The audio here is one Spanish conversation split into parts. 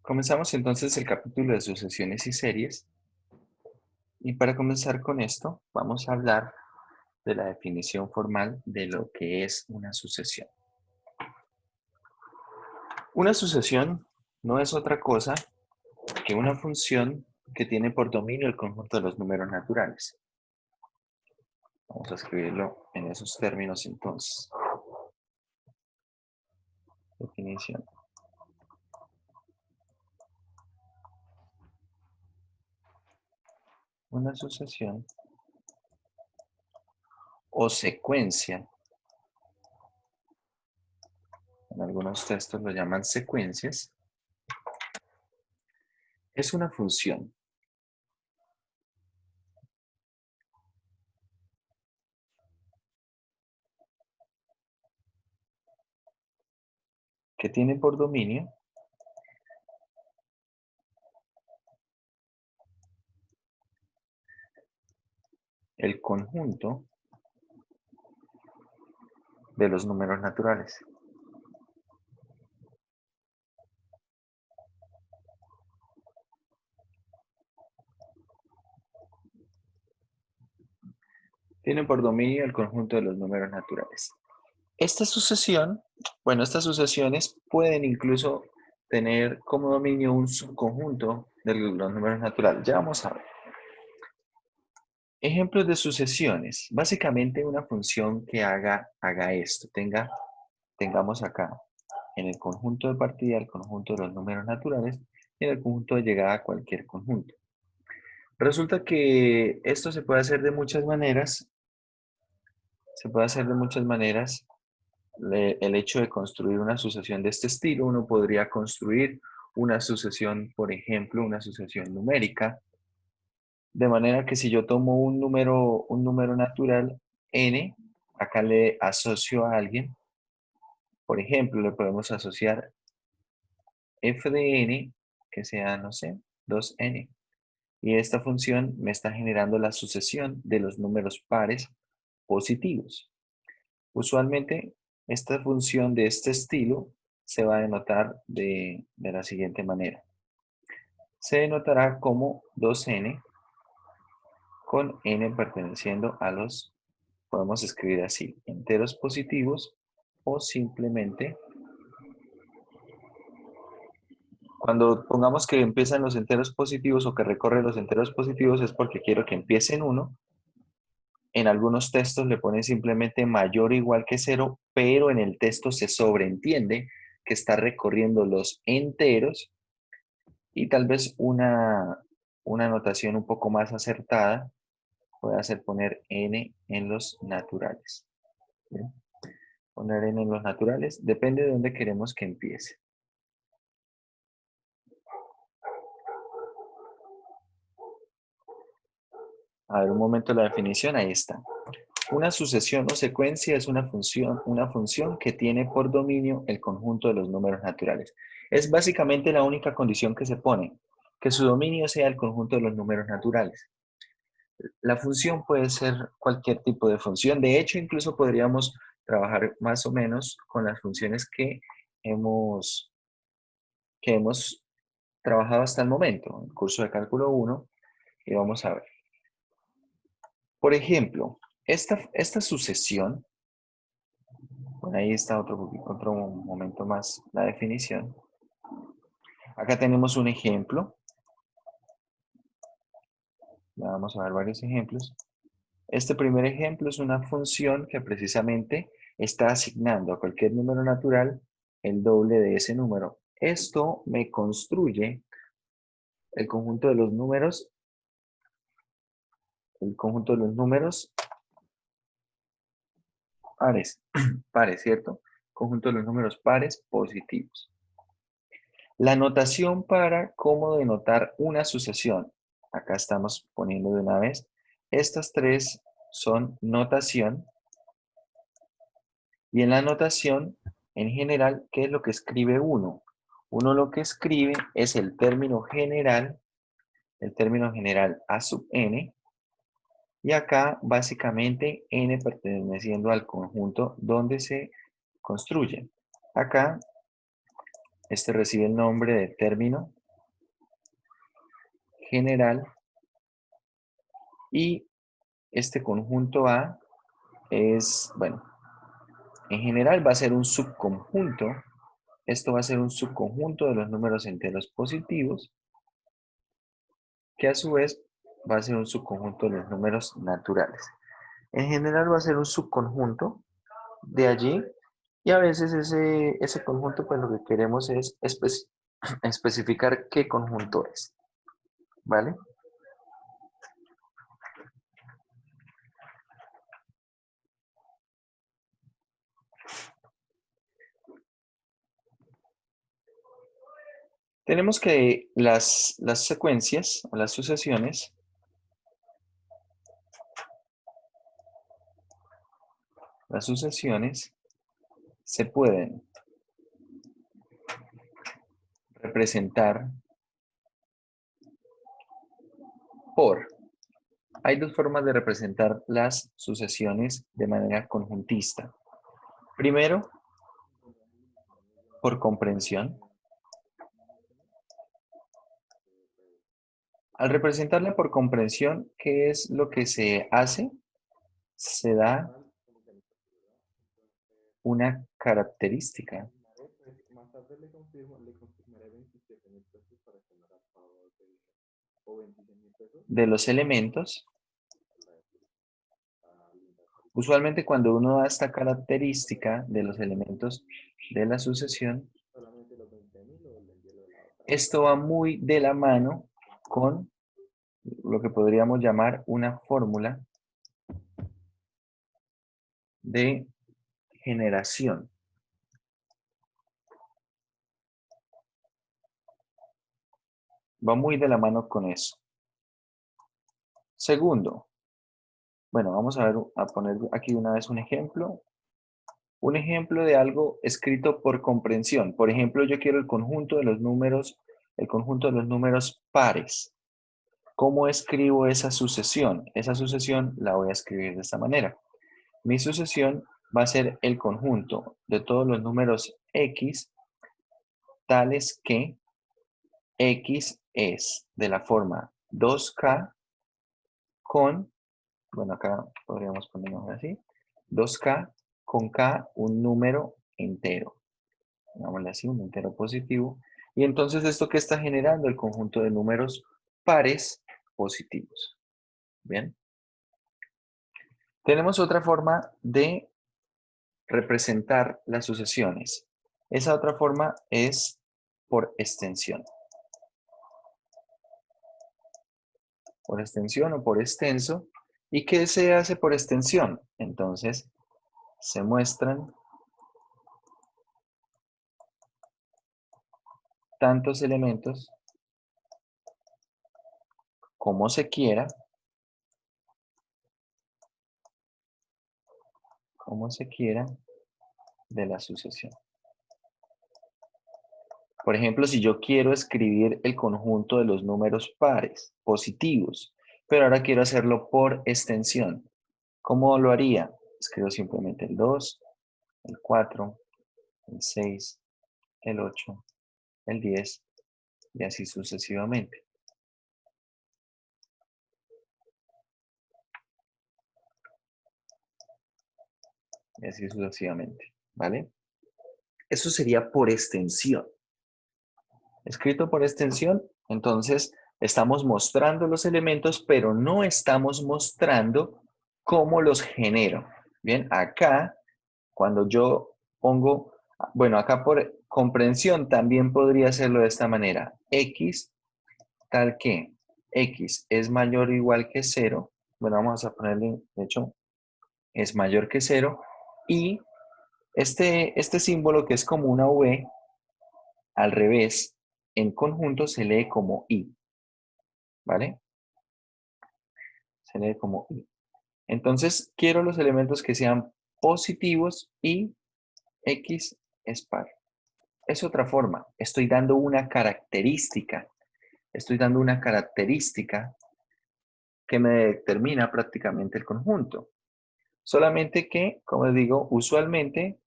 Comenzamos entonces el capítulo de sucesiones y series. Y para comenzar con esto, vamos a hablar de la definición formal de lo que es una sucesión. Una sucesión no es otra cosa que una función que tiene por dominio el conjunto de los números naturales. Vamos a escribirlo en esos términos entonces. Definición. Una sucesión o secuencia, en algunos textos lo llaman secuencias, es una función que tiene por dominio el conjunto de los números naturales. Tiene por dominio el conjunto de los números naturales. Esta sucesión, bueno, estas sucesiones pueden incluso tener como dominio un subconjunto de los números naturales. Ya vamos a ver. Ejemplos de sucesiones. Básicamente una función que haga esto. Tengamos acá en el conjunto de partida el conjunto de los números naturales y en el conjunto de llegada cualquier conjunto. Resulta que esto se puede hacer de muchas maneras. Se puede hacer de muchas maneras. El hecho de construir una sucesión de este estilo, uno podría construir una sucesión, por ejemplo, una sucesión numérica, de manera que si yo tomo un número natural, n, acá le asocio a alguien, por ejemplo, le podemos asociar f de n, que sea, no sé, 2n, y esta función me está generando la sucesión de los números pares positivos. Usualmente, esta función de este estilo se va a denotar de la siguiente manera. Se denotará como 2n con n perteneciendo a los, podemos escribir así, enteros positivos o simplemente, cuando pongamos que empiezan los enteros positivos o que recorre los enteros positivos es porque quiero que empiece en 1. En algunos textos le ponen simplemente mayor o igual que 0, pero en el texto se sobreentiende que está recorriendo los enteros y tal vez una notación un poco más acertada puede ser poner n en los naturales. ¿Bien? Poner n en los naturales depende de dónde queremos que empiece. A ver, un momento la definición, ahí está. Una sucesión o secuencia es una función que tiene por dominio el conjunto de los números naturales. Es básicamente la única condición que se pone, que su dominio sea el conjunto de los números naturales. La función puede ser cualquier tipo de función. De hecho, incluso podríamos trabajar más o menos con las funciones que hemos trabajado hasta el momento, en el curso de cálculo 1, y vamos a ver. Por ejemplo, esta sucesión, bueno, ahí está otro momento más la definición. Acá tenemos un ejemplo. Vamos a ver varios ejemplos. Este primer ejemplo es una función que precisamente está asignando a cualquier número natural el doble de ese número. Esto me construye el conjunto de los números, pares, pares, ¿cierto? Conjunto de los números pares positivos. La notación para cómo denotar una sucesión. Acá estamos poniendo de una vez. Estas tres son notación. Y en la notación, en general, ¿qué es lo que escribe uno? Uno lo que escribe es el término general a sub n, y acá básicamente n perteneciendo al conjunto donde se construye. Acá Este recibe el nombre de término general y este conjunto A es, bueno, en general va a ser un subconjunto. Esto va a ser un subconjunto de los números enteros positivos, que a su vez va a ser un subconjunto de los números naturales. En general va a ser un subconjunto de allí y a veces ese conjunto pues lo que queremos es especificar qué conjunto es, ¿vale? Tenemos que las secuencias o las sucesiones se pueden representar por. Hay dos formas de representar las sucesiones de manera conjuntista. Primero, por comprensión. Al representarla por comprensión, ¿qué es lo que se hace? Se da una característica de los elementos. Usualmente cuando uno da esta característica de los elementos de la sucesión, esto va muy de la mano con lo que podríamos llamar una fórmula de generación. Va muy de la mano con eso. Segundo, bueno, vamos a poner aquí una vez un ejemplo. Un ejemplo de algo escrito por comprensión. Por ejemplo, yo quiero el conjunto de los números pares. ¿Cómo escribo esa sucesión? Esa sucesión la voy a escribir de esta manera. Mi sucesión va a ser el conjunto de todos los números x, tales que x es de la forma 2k con, bueno, acá podríamos ponerlo así, 2k con k un número entero. Digámosle así, un entero positivo. Y entonces, ¿esto qué está generando? El conjunto de números pares positivos. Bien. Tenemos otra forma de representar las sucesiones. Esa otra forma es por extensión. Por extensión o por extenso. ¿Y qué se hace por extensión? Entonces, se muestran tantos elementos como se quiera, de la sucesión. Por ejemplo, si yo quiero escribir el conjunto de los números pares positivos, pero ahora quiero hacerlo por extensión, ¿cómo lo haría? Escribo simplemente el 2, el 4, el 6, el 8, el 10 y así sucesivamente. Y así sucesivamente, ¿vale? Eso sería por extensión. Escrito por extensión, entonces estamos mostrando los elementos, pero no estamos mostrando cómo los genero. Bien, acá, cuando yo pongo, bueno, acá por comprensión también podría hacerlo de esta manera. X, tal que X es mayor o igual que 0. Bueno, vamos a ponerle, de hecho, es mayor que 0. Y este símbolo que es como una V, al revés, en conjunto se lee como I, ¿vale? Se lee como I. Entonces, quiero los elementos que sean positivos y X es par. Es otra forma. Estoy dando una característica. Estoy dando una característica que me determina prácticamente el conjunto. Solamente que, como les digo, usualmente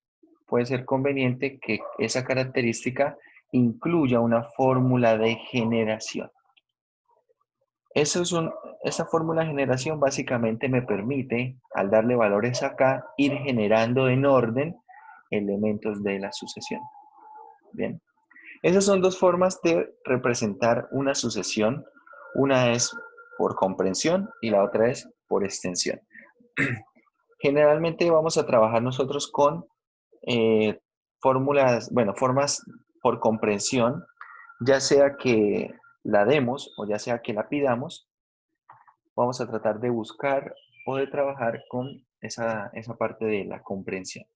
puede ser conveniente que esa característica incluya una fórmula de generación. Eso es esa fórmula de generación básicamente me permite, al darle valores acá, ir generando en orden elementos de la sucesión. Bien. Esas son dos formas de representar una sucesión. Una es por comprensión y la otra es por extensión. Generalmente vamos a trabajar nosotros con fórmulas, bueno, formas por comprensión, ya sea que la demos o ya sea que la pidamos. Vamos a tratar de buscar o de trabajar con esa parte de la comprensión.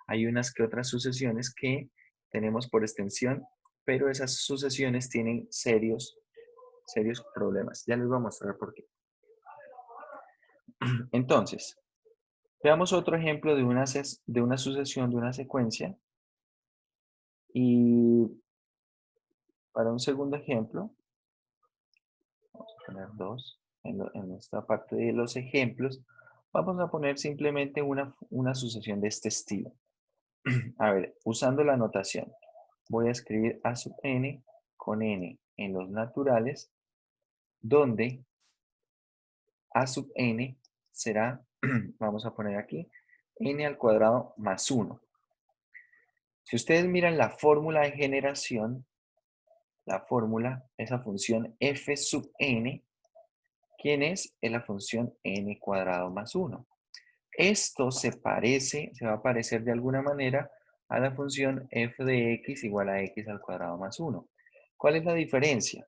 Hay unas que otras sucesiones que tenemos por extensión, pero esas sucesiones tienen serios problemas. Ya les voy a mostrar por qué. Entonces, veamos otro ejemplo de una sucesión, de una secuencia. Y para un segundo ejemplo, vamos a poner dos en esta parte de los ejemplos. Vamos a poner simplemente una sucesión de este estilo. A ver, usando la notación, voy a escribir a sub n con n en los naturales, donde a sub n será, vamos a poner aquí, n al cuadrado más 1. Si ustedes miran la fórmula de generación, la fórmula, esa función f sub n, ¿quién es? Es la función n cuadrado más 1. Esto se va a parecer de alguna manera a la función f de x igual a x al cuadrado más 1. ¿Cuál es la diferencia?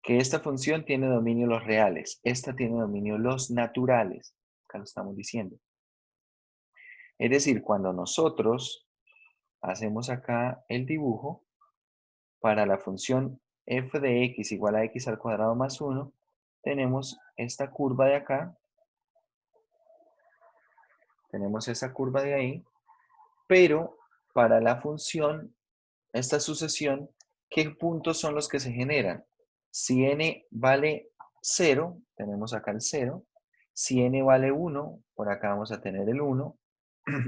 Que esta función tiene dominio los reales, esta tiene dominio los naturales. Acá lo estamos diciendo. Es decir, cuando nosotros hacemos acá el dibujo, para la función f de x igual a x al cuadrado más 1, tenemos esta curva de acá, tenemos esa curva de ahí, pero para la función, esta sucesión, ¿qué puntos son los que se generan? Si n vale 0, tenemos acá el 0. Si n vale 1, por acá vamos a tener el 1.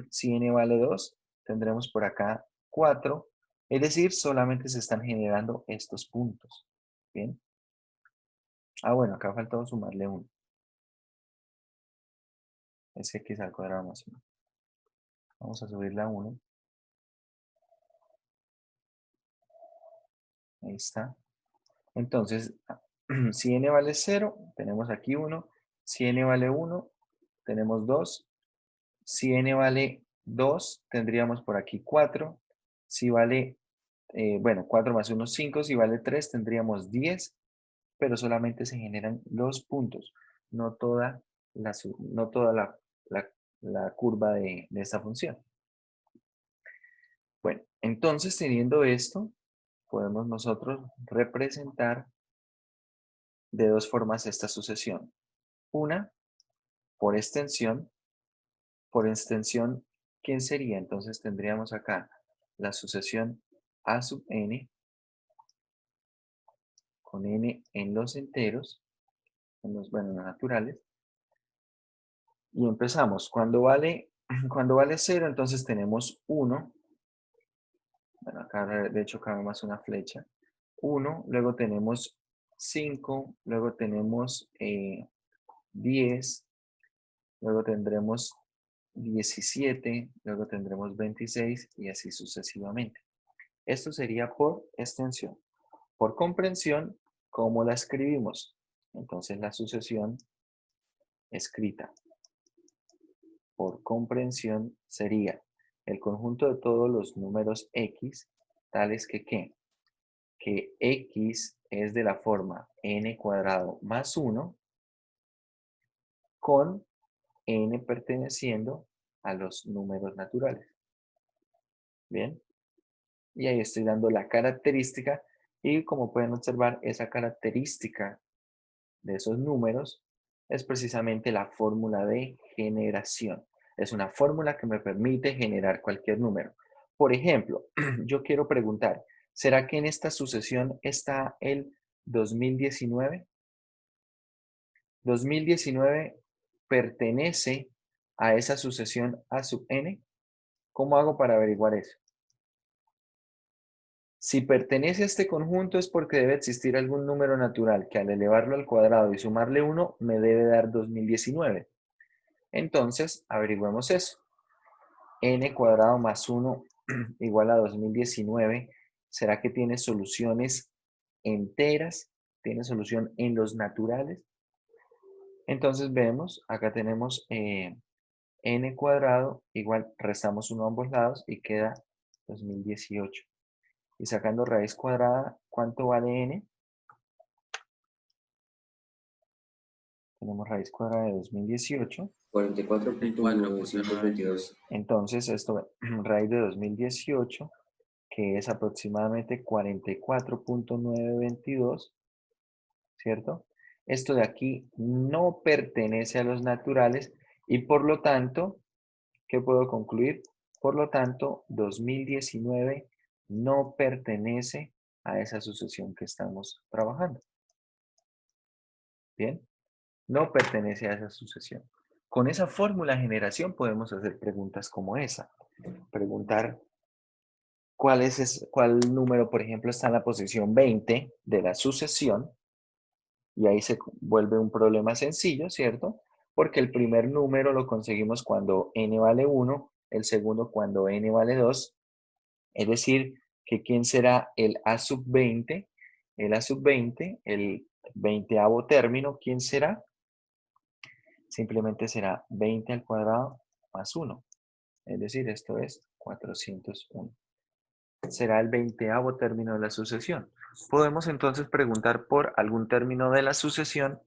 Si n vale 2, tendremos por acá 4. Es decir, solamente se están generando estos puntos. ¿Bien? Ah, bueno, acá faltó sumarle 1. Es x al cuadrado más 1. Vamos a subirle a 1. Ahí está. Entonces, si n vale 0, tenemos aquí 1. Si n vale 1, tenemos 2. Si n vale 2, tendríamos por aquí 4. Si vale, bueno, 4 más 1, 5. Si vale 3, tendríamos 10. Pero solamente se generan los puntos, no toda la curva de esta función. Bueno, entonces teniendo esto, podemos nosotros representar de dos formas esta sucesión. Una, por extensión. Por extensión, ¿quién sería? Entonces tendríamos acá la sucesión a sub n con n en los enteros, bueno, en los naturales. Y empezamos. Cuando vale 0, entonces tenemos 1. Bueno, acá de hecho cabe más una flecha. 1, luego tenemos 5, luego tenemos 10, luego tendremos 17, luego tendremos 26 y así sucesivamente. Esto sería por extensión. Por comprensión, ¿cómo la escribimos? Entonces la sucesión escrita por comprensión sería el conjunto de todos los números x, tales que ¿qué? Que x es de la forma n cuadrado más 1 con n perteneciendo a los números naturales. Bien, y ahí estoy dando la característica y como pueden observar, esa característica de esos números es precisamente la fórmula de generación. Es una fórmula que me permite generar cualquier número. Por ejemplo, yo quiero preguntar, ¿será que en esta sucesión está el 2019? 2019 pertenece a esa sucesión a sub n. ¿Cómo hago para averiguar eso? Si pertenece a este conjunto es porque debe existir algún número natural que al elevarlo al cuadrado y sumarle 1 me debe dar 2019. Entonces, averigüemos eso. N cuadrado más 1 igual a 2019. ¿Será que tiene soluciones enteras? ¿Tiene solución en los naturales? Entonces vemos, acá tenemos n cuadrado igual, restamos 1 a ambos lados y queda 2018. Y sacando raíz cuadrada, ¿cuánto vale n? Tenemos raíz cuadrada de 2018. 44.922. Entonces, esto, raíz de 2018, que es aproximadamente 44.922, ¿cierto? Esto de aquí no pertenece a los naturales y por lo tanto, ¿qué puedo concluir? Por lo tanto, 2019 no pertenece a esa sucesión que estamos trabajando. ¿Bien? No pertenece a esa sucesión. Con esa fórmula de generación podemos hacer preguntas como esa. Preguntar cuál número, por ejemplo, está en la posición 20 de la sucesión. Y ahí se vuelve un problema sencillo, ¿cierto? Porque el primer número lo conseguimos cuando n vale 1, el segundo cuando n vale 2. Es decir, que ¿quién será el a sub 20? El a sub 20, el 20avo término, ¿quién será? Simplemente será 20 al cuadrado más 1. Es decir, esto es 401. Será el 20avo término de la sucesión. Podemos entonces preguntar por algún término de la sucesión.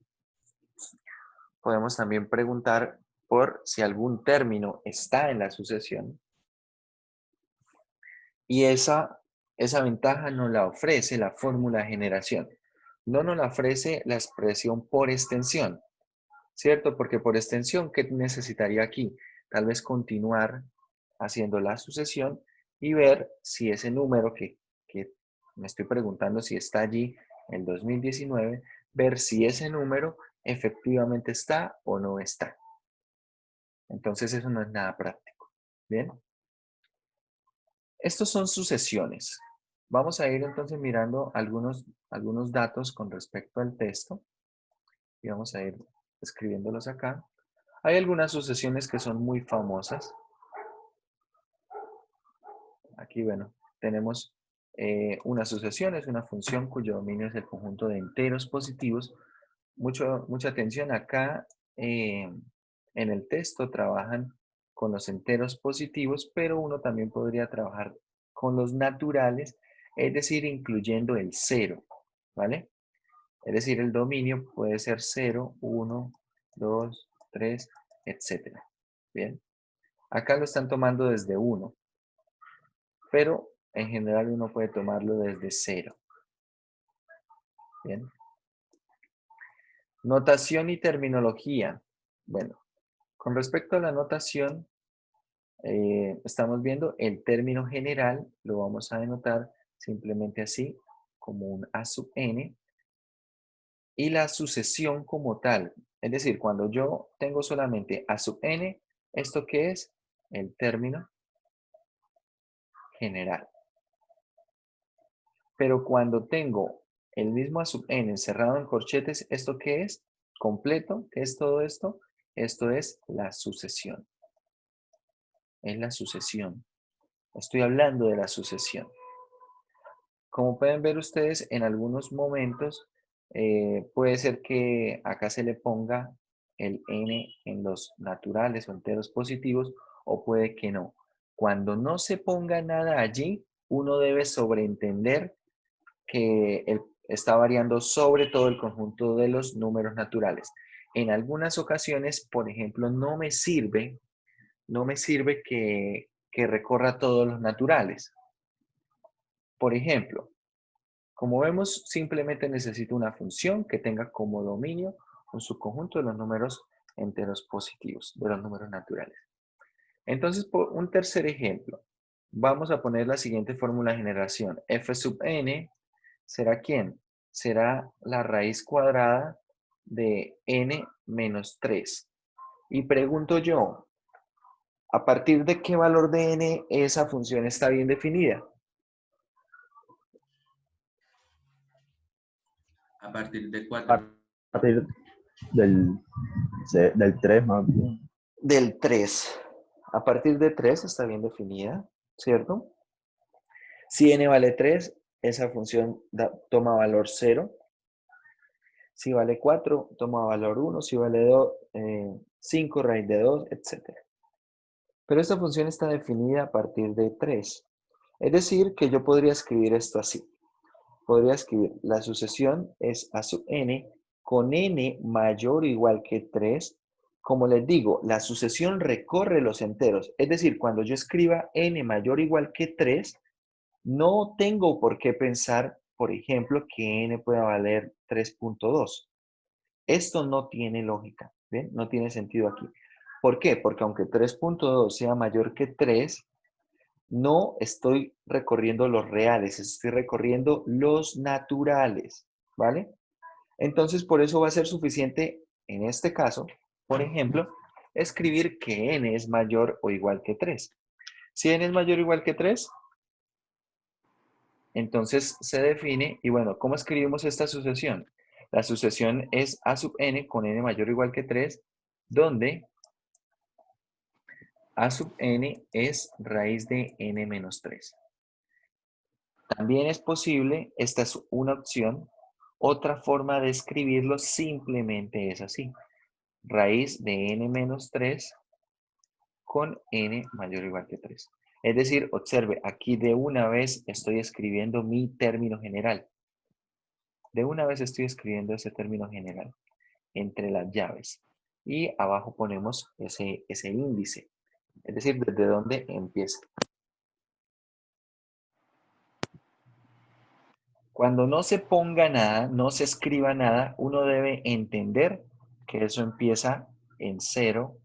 Podemos también preguntar por si algún término está en la sucesión. Y esa ventaja nos la ofrece la fórmula de generación. No nos la ofrece la expresión por extensión, ¿cierto? Porque por extensión, ¿qué necesitaría aquí? Tal vez continuar haciendo la sucesión y ver si ese número que me estoy preguntando si está allí en 2019, ver si ese número efectivamente está o no está. Entonces eso no es nada práctico. ¿Bien? Estos son sucesiones. Vamos a ir entonces mirando algunos datos con respecto al texto y vamos a ir escribiéndolos acá. Hay algunas sucesiones que son muy famosas. Aquí, bueno, tenemos una sucesión, es una función cuyo dominio es el conjunto de enteros positivos. Mucha atención acá en el texto trabajan con los enteros positivos, pero uno también podría trabajar con los naturales, es decir, incluyendo el cero, ¿vale? Es decir, el dominio puede ser 0, 1, 2, 3, etc. Bien, acá lo están tomando desde 1, pero en general uno puede tomarlo desde 0. Bien. Notación y terminología. Bueno, con respecto a la notación, estamos viendo el término general, lo vamos a denotar simplemente así, como un a sub n, y la sucesión como tal. Es decir, cuando yo tengo solamente a sub n, ¿esto qué es? El término general. Pero cuando tengo el mismo a sub n encerrado en corchetes, ¿esto qué es? Completo, ¿qué es todo esto? Esto es la sucesión. Es la sucesión. Estoy hablando de la sucesión. Como pueden ver ustedes, en algunos momentos puede ser que acá se le ponga el n en los naturales o enteros positivos, o puede que no. Cuando no se ponga nada allí, uno debe sobreentender que está variando sobre todo el conjunto de los números naturales. En algunas ocasiones, por ejemplo, no me sirve que recorra todos los naturales. Por ejemplo, como vemos, simplemente necesito una función que tenga como dominio un subconjunto de los números enteros positivos, de los números naturales. Entonces, por un tercer ejemplo, vamos a poner la siguiente fórmula de generación. F sub n será ¿quién? Será la raíz cuadrada de n menos 3. Y pregunto yo, ¿a partir de qué valor de n esa función está bien definida? A partir de A 4. partir del, del 3 más bien. Del 3. A partir de 3 está bien definida, ¿cierto? Si n vale 3, esa función toma valor 0. Si vale 4, toma valor 1. Si vale 5, raíz de 2, etc. Pero esta función está definida a partir de 3. Es decir, que yo podría escribir esto así. Podría escribir, la sucesión es a sub n con n mayor o igual que 3. Como les digo, la sucesión recorre los enteros. Es decir, cuando yo escriba n mayor o igual que 3, no tengo por qué pensar, por ejemplo, que n pueda valer 3.2. Esto no tiene lógica, ¿bien? No tiene sentido aquí. ¿Por qué? Porque aunque 3.2 sea mayor que 3, no estoy recorriendo los reales, estoy recorriendo los naturales, ¿vale? Entonces, por eso va a ser suficiente, en este caso, por ejemplo, escribir que n es mayor o igual que 3. Si n es mayor o igual que 3, entonces se define, y bueno, ¿cómo escribimos esta sucesión? La sucesión es a sub n con n mayor o igual que 3, donde a sub n es raíz de n menos 3. También es posible, esta es una opción, otra forma de escribirlo simplemente es así. Raíz de n menos 3 con n mayor o igual que 3. Es decir, observe, aquí de una vez estoy escribiendo mi término general. De una vez estoy escribiendo ese término general entre las llaves. Y abajo ponemos ese índice. Es decir, desde dónde empieza. Cuando no se ponga nada, no se escriba nada, uno debe entender que eso empieza en 0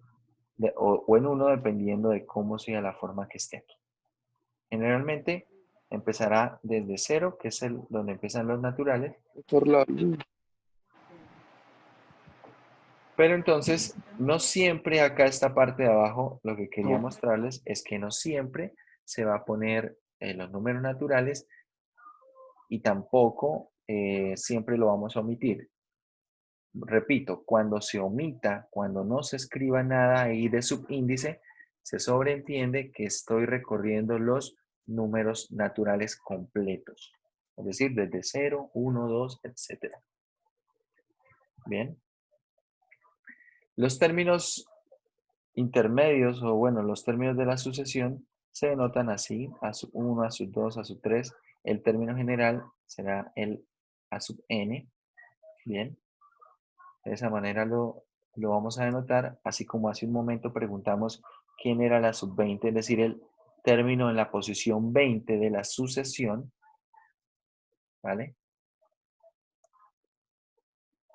o en 1 dependiendo de cómo sea la forma que esté aquí. Generalmente empezará desde 0, que es donde empiezan los naturales, Por la... pero entonces no siempre acá esta parte de abajo, lo que quería mostrarles es que no siempre se va a poner los números naturales y tampoco siempre lo vamos a omitir. Repito, cuando se omita, cuando no se escriba nada ahí de subíndice, se sobreentiende que estoy recorriendo los números naturales completos. Es decir, desde 0, 1, 2, etc. Bien. Los términos intermedios, o bueno, los términos de la sucesión, se denotan así, a sub 1, a sub 2, a sub 3. El término general será el a sub n. Bien. De esa manera lo vamos a denotar, así como hace un momento preguntamos quién era la sub-20, es decir, el término en la posición 20 de la sucesión, ¿vale?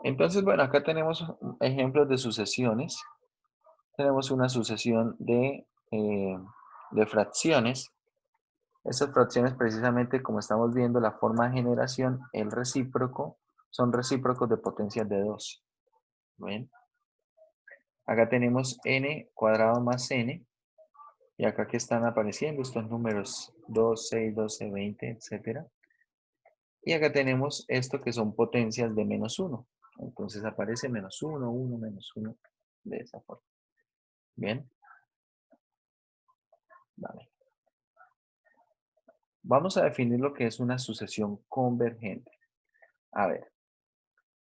Entonces, bueno, acá tenemos ejemplos de sucesiones. Tenemos una sucesión de fracciones. Esas fracciones, precisamente, como estamos viendo, la forma de generación, el recíproco, son recíprocos de potencias de 2. ¿Ven? Acá tenemos n cuadrado más n. Y acá que están apareciendo estos números 2, 6, 12, 20, etcétera. Y acá tenemos esto que son potencias de menos 1. Entonces aparece menos 1, 1, menos 1, de esa forma. Bien. Vale. Vamos a definir lo que es una sucesión convergente. A ver.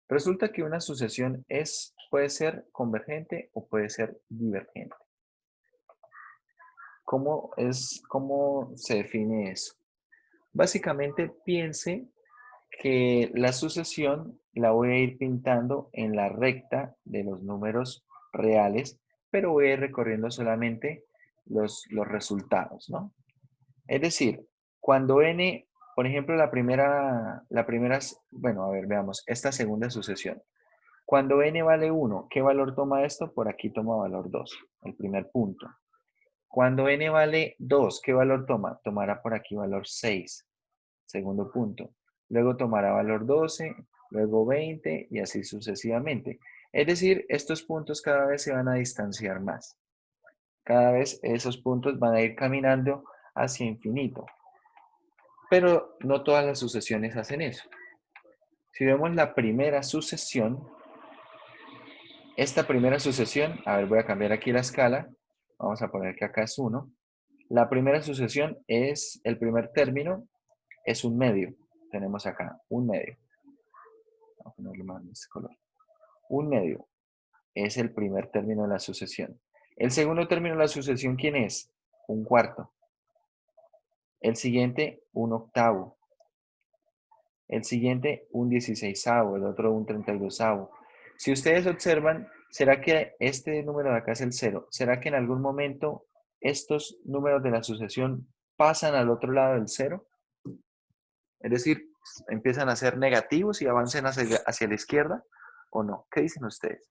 Resulta que una sucesión puede ser convergente o puede ser divergente. ¿Cómo se define eso? Básicamente piense que la sucesión la voy a ir pintando en la recta de los números reales, pero voy a ir recorriendo solamente los resultados, ¿no? Es decir, cuando n, por ejemplo, bueno, a ver, veamos, esta segunda sucesión. Cuando n vale 1, ¿qué valor toma esto? Por aquí toma valor 2, el primer punto. Cuando n vale 2, ¿qué valor toma? Tomará por aquí valor 6. Segundo punto. Luego tomará valor 12, luego 20 y así sucesivamente. Es decir, estos puntos cada vez se van a distanciar más. Cada vez esos puntos van a ir caminando hacia infinito. Pero no todas las sucesiones hacen eso. Si vemos la primera sucesión, esta primera sucesión, a ver, voy a cambiar aquí la escala. Vamos a poner que acá es 1. La primera sucesión es, el primer término es un medio. Tenemos acá un medio. Vamos a ponerle más de este color. Un medio es el primer término de la sucesión. El segundo término de la sucesión, ¿quién es? Un cuarto. El siguiente, un octavo. El siguiente, un 16avo. El otro, un 32avo. Si ustedes observan, ¿será que este número de acá es el 0? ¿Será que en algún momento estos números de la sucesión pasan al otro lado del 0? Es decir, empiezan a ser negativos y avancen hacia la izquierda, ¿o no? ¿Qué dicen ustedes?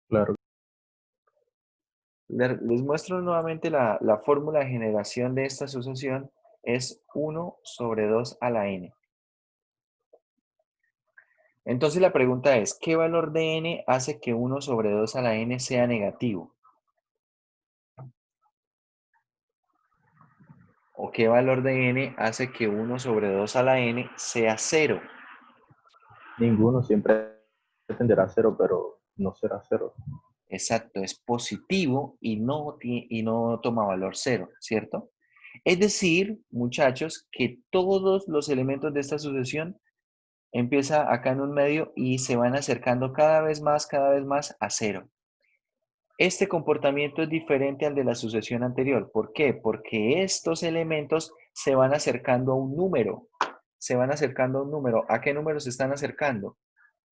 Claro. Les muestro nuevamente la fórmula de generación de esta sucesión. Es 1 sobre 2 a la n. Entonces la pregunta es, ¿qué valor de n hace que 1 sobre 2 a la n sea negativo? ¿O qué valor de n hace que 1 sobre 2 a la n sea 0? Ninguno siempre tenderá a cero, pero no será cero. Exacto, es positivo y no toma valor 0, ¿cierto? Es decir, muchachos, que todos los elementos de esta sucesión empieza acá en un medio y se van acercando cada vez más a 0. Este comportamiento es diferente al de la sucesión anterior. ¿Por qué? Porque estos elementos se van acercando a un número. Se van acercando a un número. ¿A qué número se están acercando?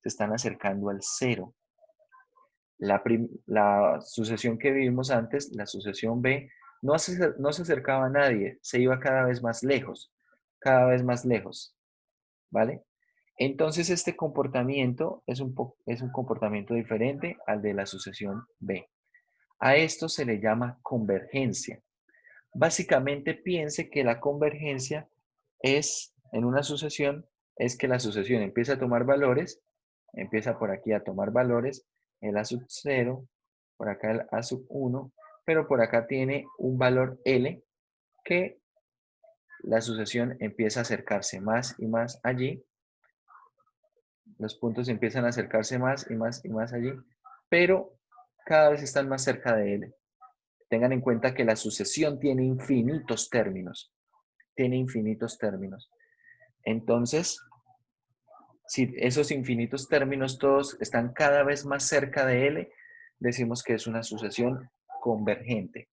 Se están acercando al 0. La sucesión que vivimos antes, la sucesión B, no se acercaba a nadie, se iba cada vez más lejos, ¿vale? Entonces este comportamiento es un comportamiento diferente al de la sucesión B. A esto se le llama convergencia. Básicamente piense que la convergencia es, en una sucesión, es que la sucesión empieza a tomar valores, empieza por aquí a tomar valores, el A sub 0, por acá el A sub 1, pero por acá tiene un valor L que la sucesión empieza a acercarse más y más allí, los puntos empiezan a acercarse más y más y más allí, pero cada vez están más cerca de L. Tengan en cuenta que la sucesión tiene infinitos términos, tiene infinitos términos. Entonces, si esos infinitos términos todos están cada vez más cerca de L, decimos que es una sucesión convergente.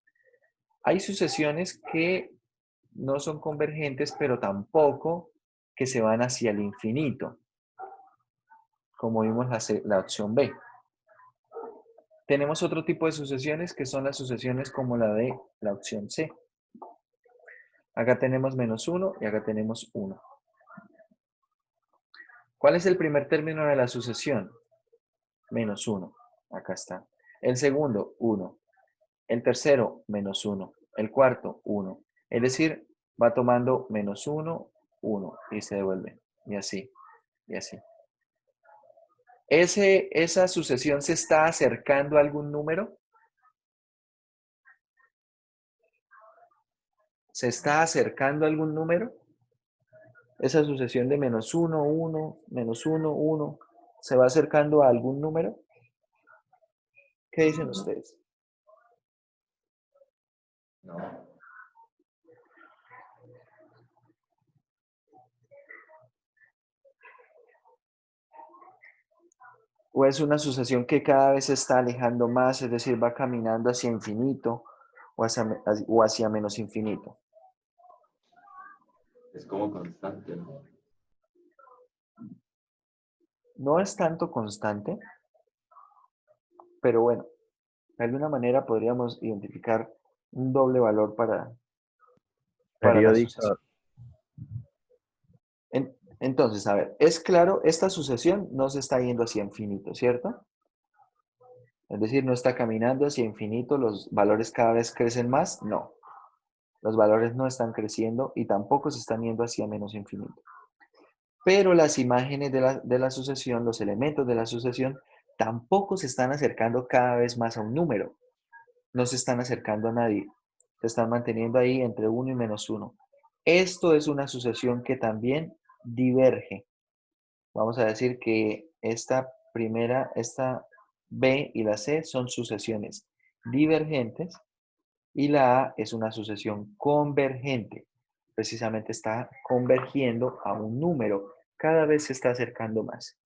Hay sucesiones que no son convergentes, pero tampoco que se van hacia el infinito, como vimos la opción B. Tenemos otro tipo de sucesiones que son las sucesiones como la de la opción C. Acá tenemos menos 1 y acá tenemos 1. ¿Cuál es el primer término de la sucesión? Menos 1. Acá está. El segundo, 1. El tercero, menos 1. El cuarto, 1. Es decir, va tomando menos 1, 1 y se devuelve. Y así, y así. ¿Esa sucesión se está acercando a algún número? ¿Se está acercando a algún número? Esa sucesión de menos 1, 1, menos 1, 1, ¿se va acercando a algún número? ¿Qué dicen ustedes? No. ¿O es una sucesión que cada vez se está alejando más, es decir, va caminando hacia infinito o hacia menos infinito? Es como constante, ¿no? No es tanto constante, pero bueno, de alguna manera podríamos identificar un doble valor para la Periódica, sucesión. Entonces, a ver, es claro, esta sucesión no se está yendo hacia infinito, ¿cierto? Es decir, no está caminando hacia infinito, los valores cada vez crecen más, no. Los valores no están creciendo y tampoco se están yendo hacia menos infinito. Pero las imágenes de la sucesión, los elementos de la sucesión, tampoco se están acercando cada vez más a un número. No se están acercando a nadie. Se están manteniendo ahí entre 1 y menos 1. Esto es una sucesión que también diverge. Vamos a decir que esta primera, esta B y la C son sucesiones divergentes y la A es una sucesión convergente. Precisamente está convergiendo a un número. Cada vez se está acercando más.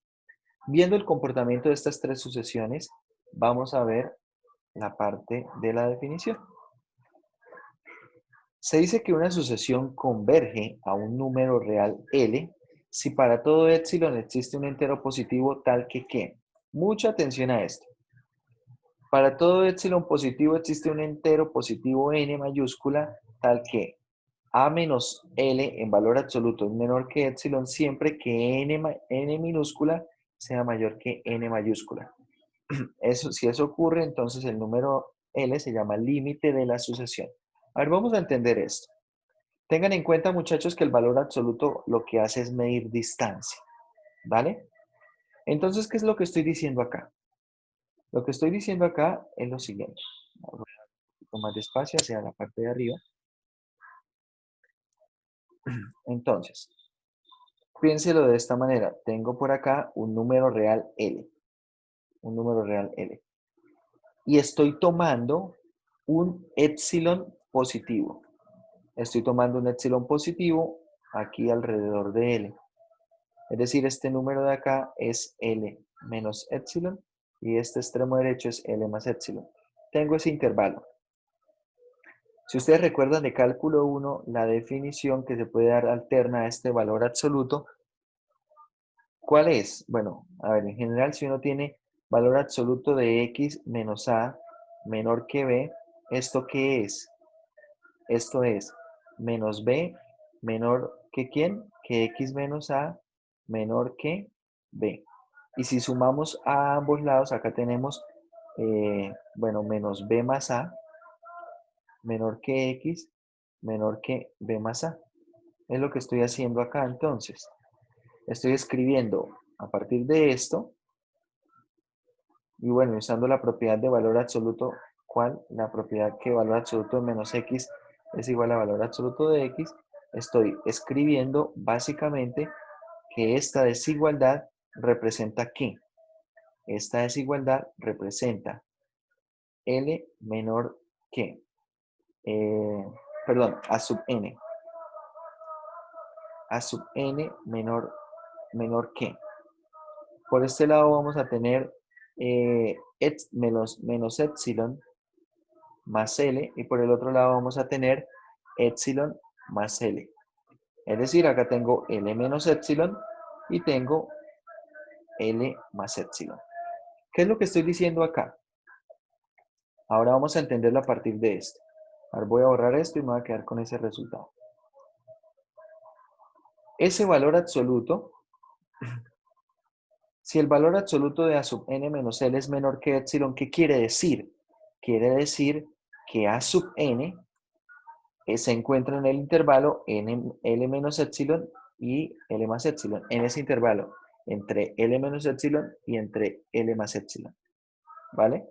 Viendo el comportamiento de estas tres sucesiones, vamos a ver la parte de la definición. Se dice que una sucesión converge a un número real L si para todo épsilon existe un entero positivo tal que ¿qué? Mucha atención a esto. Para todo épsilon positivo existe un entero positivo n mayúscula tal que a menos L en valor absoluto es menor que épsilon siempre que n minúscula sea mayor que n mayúscula. Si eso ocurre, entonces el número L se llama límite de la sucesión. A ver, vamos a entender esto. Tengan en cuenta, muchachos, que el valor absoluto lo que hace es medir distancia, ¿vale? Entonces, ¿qué es lo que estoy diciendo acá? Lo que estoy diciendo acá es lo siguiente. Voy a dar un poquito más despacio hacia la parte de arriba. Entonces, piénselo de esta manera. Tengo por acá un número real L. Un número real L. Y estoy tomando un épsilon positivo. Estoy tomando un épsilon positivo aquí alrededor de L. Es decir, este número de acá es L menos épsilon y este extremo derecho es L más épsilon. Tengo ese intervalo. Si ustedes recuerdan de cálculo 1, la definición que se puede dar alterna a este valor absoluto, ¿cuál es? Bueno, a ver, en general si uno tiene valor absoluto de x menos a menor que b, ¿esto qué es? Esto es menos b menor que ¿quién? Que x menos a menor que b. Y si sumamos a ambos lados, acá tenemos, bueno, menos b más a menor que x menor que b más a. Es lo que estoy haciendo acá entonces. Estoy escribiendo a partir de esto, y bueno, usando la propiedad de valor absoluto, ¿cuál? La propiedad que valor absoluto de menos x es igual a valor absoluto de x, estoy escribiendo básicamente que esta desigualdad representa ¿qué? Esta desigualdad representa L menor que, eh, perdón, A sub n. A sub n menor que. Por este lado vamos a tener menos epsilon más L y por el otro lado vamos a tener epsilon más L. Es decir, acá tengo L menos epsilon y tengo L más epsilon. ¿Qué es lo que estoy diciendo acá? Ahora vamos a entenderlo a partir de esto. Ahora voy a borrar esto y me voy a quedar con ese resultado. Ese valor absoluto, si el valor absoluto de A sub n menos L es menor que epsilon, ¿qué quiere decir? Quiere decir que A sub n se encuentra en el intervalo L menos epsilon y L más epsilon. En ese intervalo, entre L menos epsilon y entre L más epsilon. ¿Vale?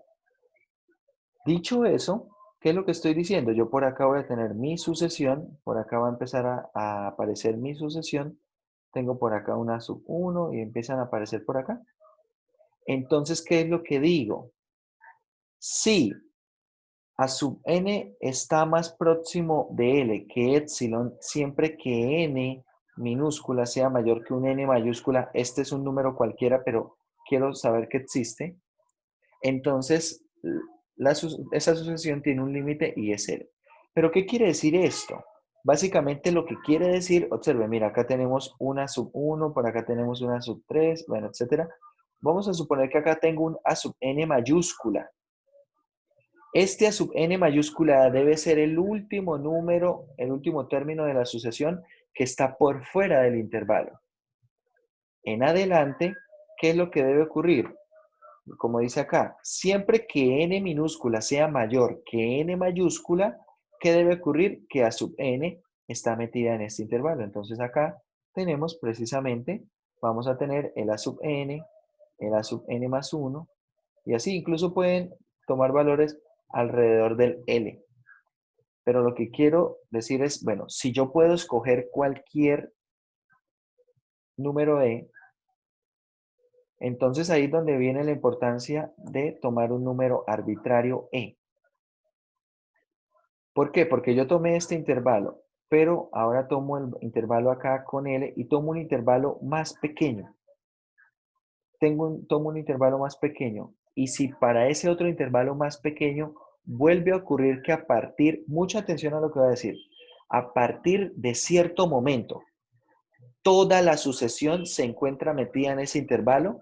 Dicho eso, ¿qué es lo que estoy diciendo? Yo por acá voy a tener mi sucesión, por acá va a empezar a aparecer mi sucesión, tengo por acá una sub 1 y empiezan a aparecer por acá. Entonces, ¿qué es lo que digo? Si A sub n está más próximo de L que epsilon, siempre que n minúscula sea mayor que un n mayúscula, este es un número cualquiera, pero quiero saber que existe, entonces esa sucesión tiene un límite y es 0. ¿Pero qué quiere decir esto? Básicamente lo que quiere decir, observe, mira, acá tenemos una sub 1, por acá tenemos una sub 3, bueno, etcétera. Vamos a suponer que acá tengo un A sub n mayúscula. Este A sub n mayúscula debe ser el último número, el último término de la sucesión que está por fuera del intervalo. En adelante, ¿qué es lo que debe ocurrir? Como dice acá, siempre que n minúscula sea mayor que n mayúscula, ¿qué debe ocurrir? Que A sub n está metida en este intervalo. Entonces acá tenemos precisamente, vamos a tener el A sub n, el A sub n más 1, y así incluso pueden tomar valores alrededor del L. Pero lo que quiero decir es, bueno, si yo puedo escoger cualquier número E, Entonces ahí es donde viene la importancia de tomar un número arbitrario E. ¿Por qué? Porque yo tomé este intervalo, pero ahora tomo el intervalo acá con L y tomo un intervalo más pequeño. Tomo un intervalo más pequeño. Y si para ese otro intervalo más pequeño vuelve a ocurrir que a partir, mucha atención a lo que voy a decir, a partir de cierto momento, toda la sucesión se encuentra metida en ese intervalo.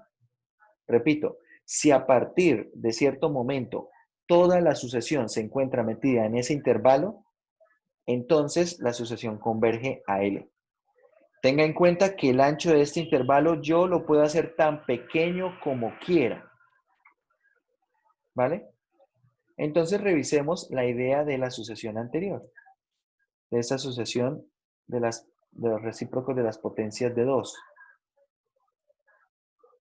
Repito, si a partir de cierto momento toda la sucesión se encuentra metida en ese intervalo, entonces la sucesión converge a L. Tenga en cuenta que el ancho de este intervalo yo lo puedo hacer tan pequeño como quiera, ¿vale? Entonces revisemos la idea de la sucesión anterior, de esta sucesión de los recíprocos de las potencias de 2.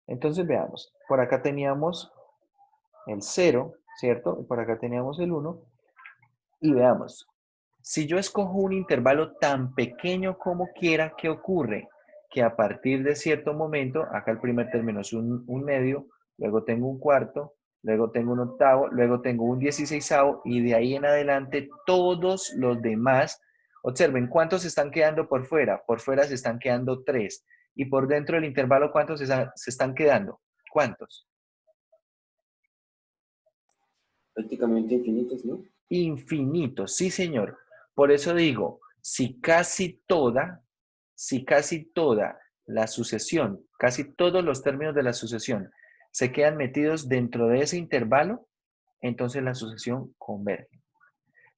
Entonces veamos, por acá teníamos el 0, ¿cierto? Y por acá teníamos el 1. Y veamos, si yo escojo un intervalo tan pequeño como quiera, ¿qué ocurre? Que a partir de cierto momento, acá el primer término es un medio, luego tengo un cuarto, luego tengo un octavo, luego tengo un 16avo y de ahí en adelante todos los demás, observen, ¿cuántos se están quedando por fuera? Por fuera se están quedando 3. Y por dentro del intervalo, ¿cuántos se están quedando? ¿Cuántos? Prácticamente infinitos, ¿no? Infinitos, sí, señor. Por eso digo, si casi toda la sucesión, casi todos los términos de la sucesión se quedan metidos dentro de ese intervalo, entonces la sucesión converge.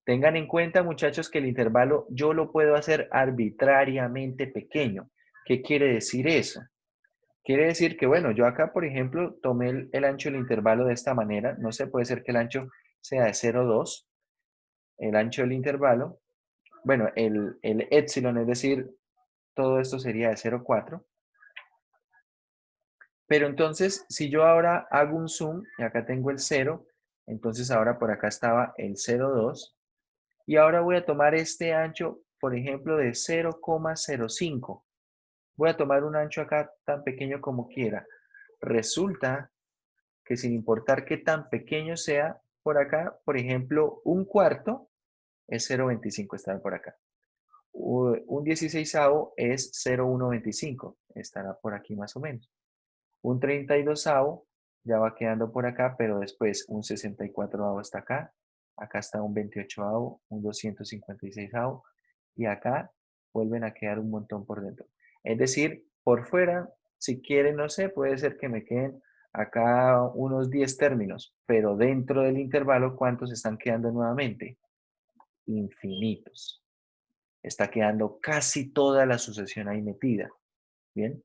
Tengan en cuenta, muchachos, que el intervalo yo lo puedo hacer arbitrariamente pequeño. ¿Qué quiere decir eso? Quiere decir que, bueno, yo acá, por ejemplo, tomé el ancho del intervalo de esta manera. No sé, puede ser que el ancho sea de 0,2, el ancho del intervalo. Bueno, el epsilon, es decir, todo esto sería de 0,4. Pero entonces, si yo ahora hago un zoom, y acá tengo el 0, entonces ahora por acá estaba el 0,2, y ahora voy a tomar este ancho, por ejemplo, de 0,05. Voy a tomar un ancho acá tan pequeño como quiera. Resulta que sin importar qué tan pequeño sea, por acá, por ejemplo, un cuarto es 0,25, está por acá. Un 16avo es 0,125, estará por aquí más o menos. Un 32avo ya va quedando por acá, pero después un 64avo está acá, acá está un 28avo, un 256avo, y acá vuelven a quedar un montón por dentro. Es decir, por fuera, si quieren, no sé, puede ser que me queden acá unos 10 términos, pero dentro del intervalo, ¿cuántos están quedando nuevamente? Infinitos. Está quedando casi toda la sucesión ahí metida. Bien.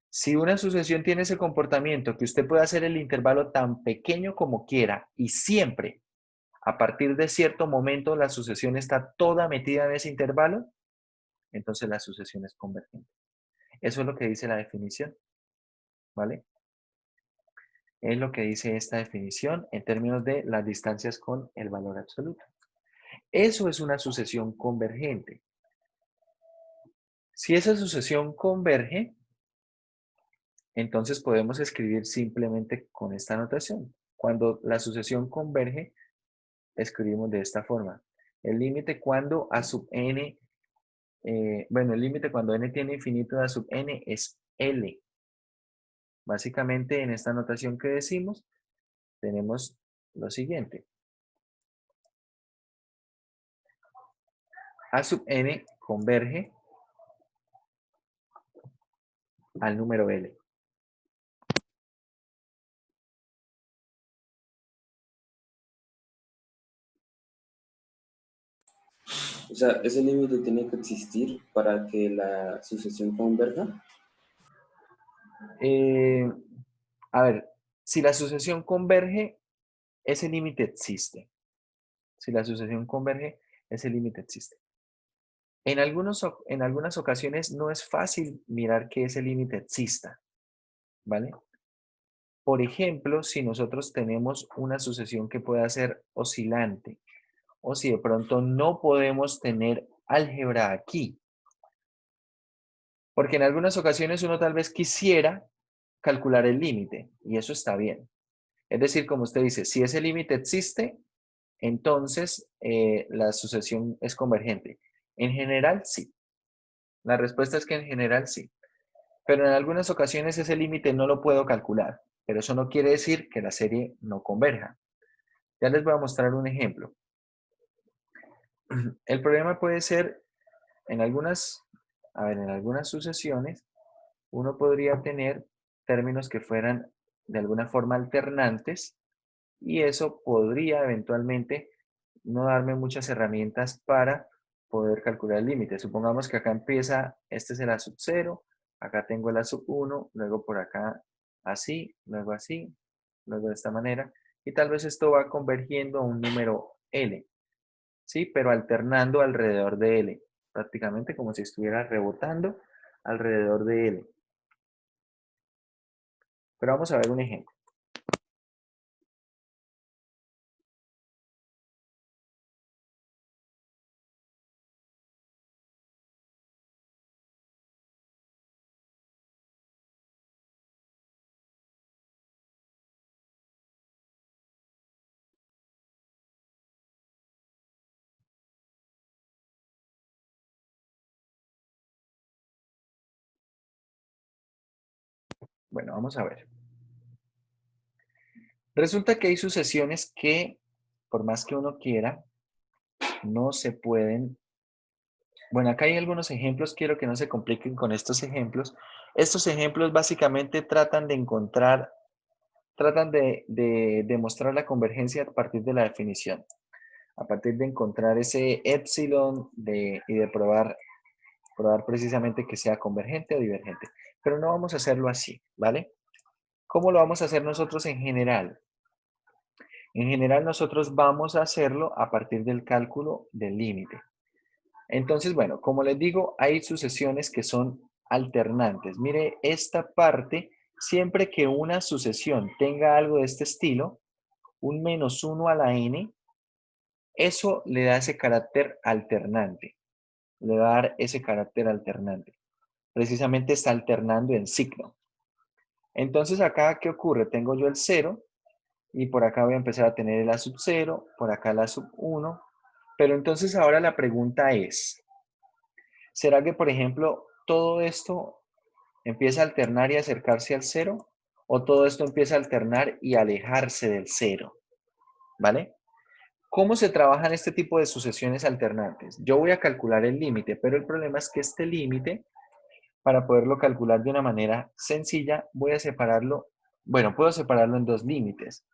Si una sucesión tiene ese comportamiento que usted puede hacer el intervalo tan pequeño como quiera y siempre, a partir de cierto momento, la sucesión está toda metida en ese intervalo, entonces la sucesión es convergente. Eso es lo que dice la definición, ¿vale? Es lo que dice esta definición en términos de las distancias con el valor absoluto. Eso es una sucesión convergente. Si esa sucesión converge, entonces podemos escribir simplemente con esta notación. Cuando la sucesión converge, escribimos de esta forma. El límite cuando a sub n, bueno, el límite cuando n tiene infinito a sub n es L. Básicamente en esta notación que decimos, tenemos lo siguiente. A sub n converge al número L. O sea, ese límite tiene que existir para que la sucesión converja. Eh, a ver, si la sucesión converge, ese límite existe. Si la sucesión converge, ese límite existe. En algunas ocasiones no es fácil mirar que ese límite exista, ¿vale? Por ejemplo, si nosotros tenemos una sucesión que pueda ser oscilante, o si de pronto no podemos tener álgebra aquí, porque en algunas ocasiones uno tal vez quisiera calcular el límite y eso está bien. Es decir, como usted dice, si ese límite existe, entonces la sucesión es convergente. En general, sí. La respuesta es que en general sí. Pero en algunas ocasiones ese límite no lo puedo calcular. Pero eso no quiere decir que la serie no converja. Ya les voy a mostrar un ejemplo. El problema puede ser en algunas, en algunas sucesiones, uno podría tener términos que fueran de alguna forma alternantes y eso podría eventualmente no darme muchas herramientas para poder calcular el límite. Supongamos que acá empieza, este es el A sub 0, acá tengo el A sub 1, luego por acá así, luego de esta manera, y tal vez esto va convergiendo a un número L, ¿sí? Pero alternando alrededor de L, prácticamente como si estuviera rebotando alrededor de L. Pero vamos a ver un ejemplo. Bueno, vamos a ver. Resulta que hay sucesiones que, por más que uno quiera, no se pueden. Bueno, acá hay algunos ejemplos, quiero que no se compliquen con estos ejemplos. Estos ejemplos básicamente tratan de encontrar, tratan de demostrar la convergencia a partir de la definición, a partir de encontrar ese épsilon y de probar precisamente que sea convergente o divergente. Pero no vamos a hacerlo así, ¿vale? ¿Cómo lo vamos a hacer nosotros en general? En general nosotros vamos a hacerlo a partir del cálculo del límite. Entonces, bueno, como les digo, hay sucesiones que son alternantes. Mire, esta parte, siempre que una sucesión tenga algo de este estilo, un menos 1 a la n, eso le da ese carácter alternante. Le va a dar ese carácter alternante. Precisamente está alternando en signo. Entonces acá, ¿qué ocurre? Tengo yo el 0 y por acá voy a empezar a tener el A sub 0, por acá el A sub 1. Pero entonces ahora la pregunta es, ¿será que, por ejemplo, todo esto empieza a alternar y acercarse al 0? ¿O todo esto empieza a alternar y alejarse del 0? ¿Vale? ¿Cómo se trabajan este tipo de sucesiones alternantes? Yo voy a calcular el límite, pero el problema es que este límite, para poderlo calcular de una manera sencilla, voy a separarlo, bueno, puedo separarlo en dos límites.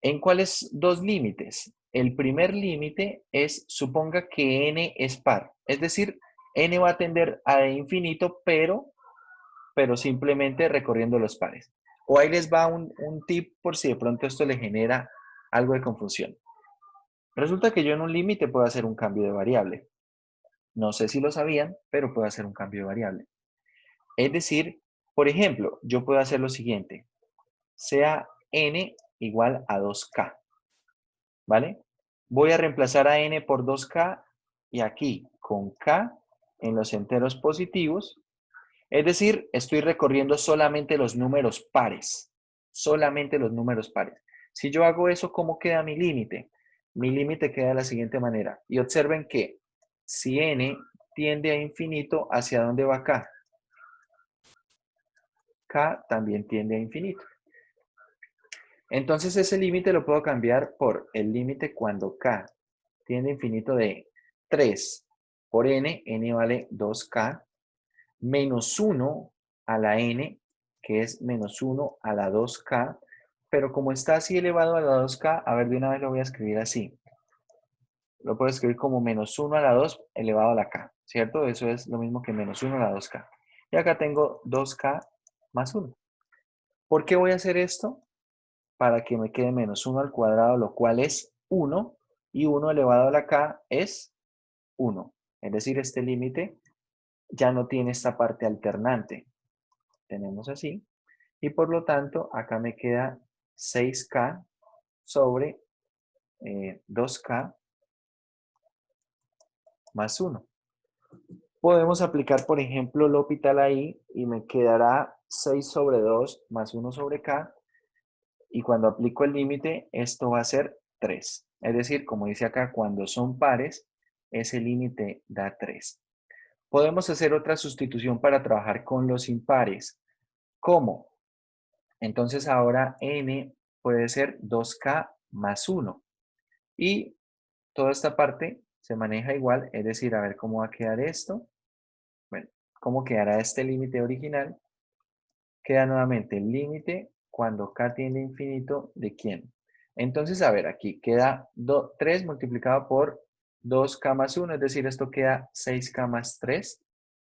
¿En cuáles dos límites? El primer límite es, suponga que n es par, es decir, n va a tender a infinito, pero simplemente recorriendo los pares. O ahí les va un tip por si de pronto esto le genera algo de confusión. Resulta que yo en un límite puedo hacer un cambio de variable. No sé si lo sabían, pero puedo hacer un cambio de variable. Es decir, por ejemplo, yo puedo hacer lo siguiente. Sea n igual a 2k. ¿Vale? Voy a reemplazar a n por 2k y aquí con k en los enteros positivos. Es decir, estoy recorriendo solamente los números pares. Solamente los números pares. Si yo hago eso, ¿cómo queda mi límite? Mi límite queda de la siguiente manera. Y observen que si n tiende a infinito, ¿hacia dónde va k? K también tiende a infinito. Entonces ese límite lo puedo cambiar por el límite cuando k tiende a infinito de 3 por n, n vale 2k, menos 1 a la n, que es menos 1 a la 2k, pero como está así elevado a la 2k, a ver, de una vez lo voy a escribir así. Lo puedo escribir como menos 1 a la 2 elevado a la k, ¿cierto? Eso es lo mismo que menos 1 a la 2k. Y acá tengo 2k más 1. ¿Por qué voy a hacer esto? Para que me quede menos 1 al cuadrado, lo cual es 1, y 1 elevado a la k es 1. Es decir, este límite ya no tiene esta parte alternante. Tenemos así. Y por lo tanto, acá me queda 6k sobre 2k más 1. Podemos aplicar, por ejemplo, L'Hopital ahí y me quedará 6 sobre 2 más 1 sobre k. Y cuando aplico el límite, esto va a ser 3. Es decir, como dice acá, cuando son pares, ese límite da 3. Podemos hacer otra sustitución para trabajar con los impares. ¿Cómo? Entonces ahora n puede ser 2k más 1. Y toda esta parte se maneja igual, es decir, a ver cómo va a quedar esto. Bueno, ¿cómo quedará este límite original? Queda nuevamente el límite cuando k tiende a infinito de quién. Entonces, a ver, aquí queda 3 multiplicado por 2k más 1, es decir, esto queda 6k más 3,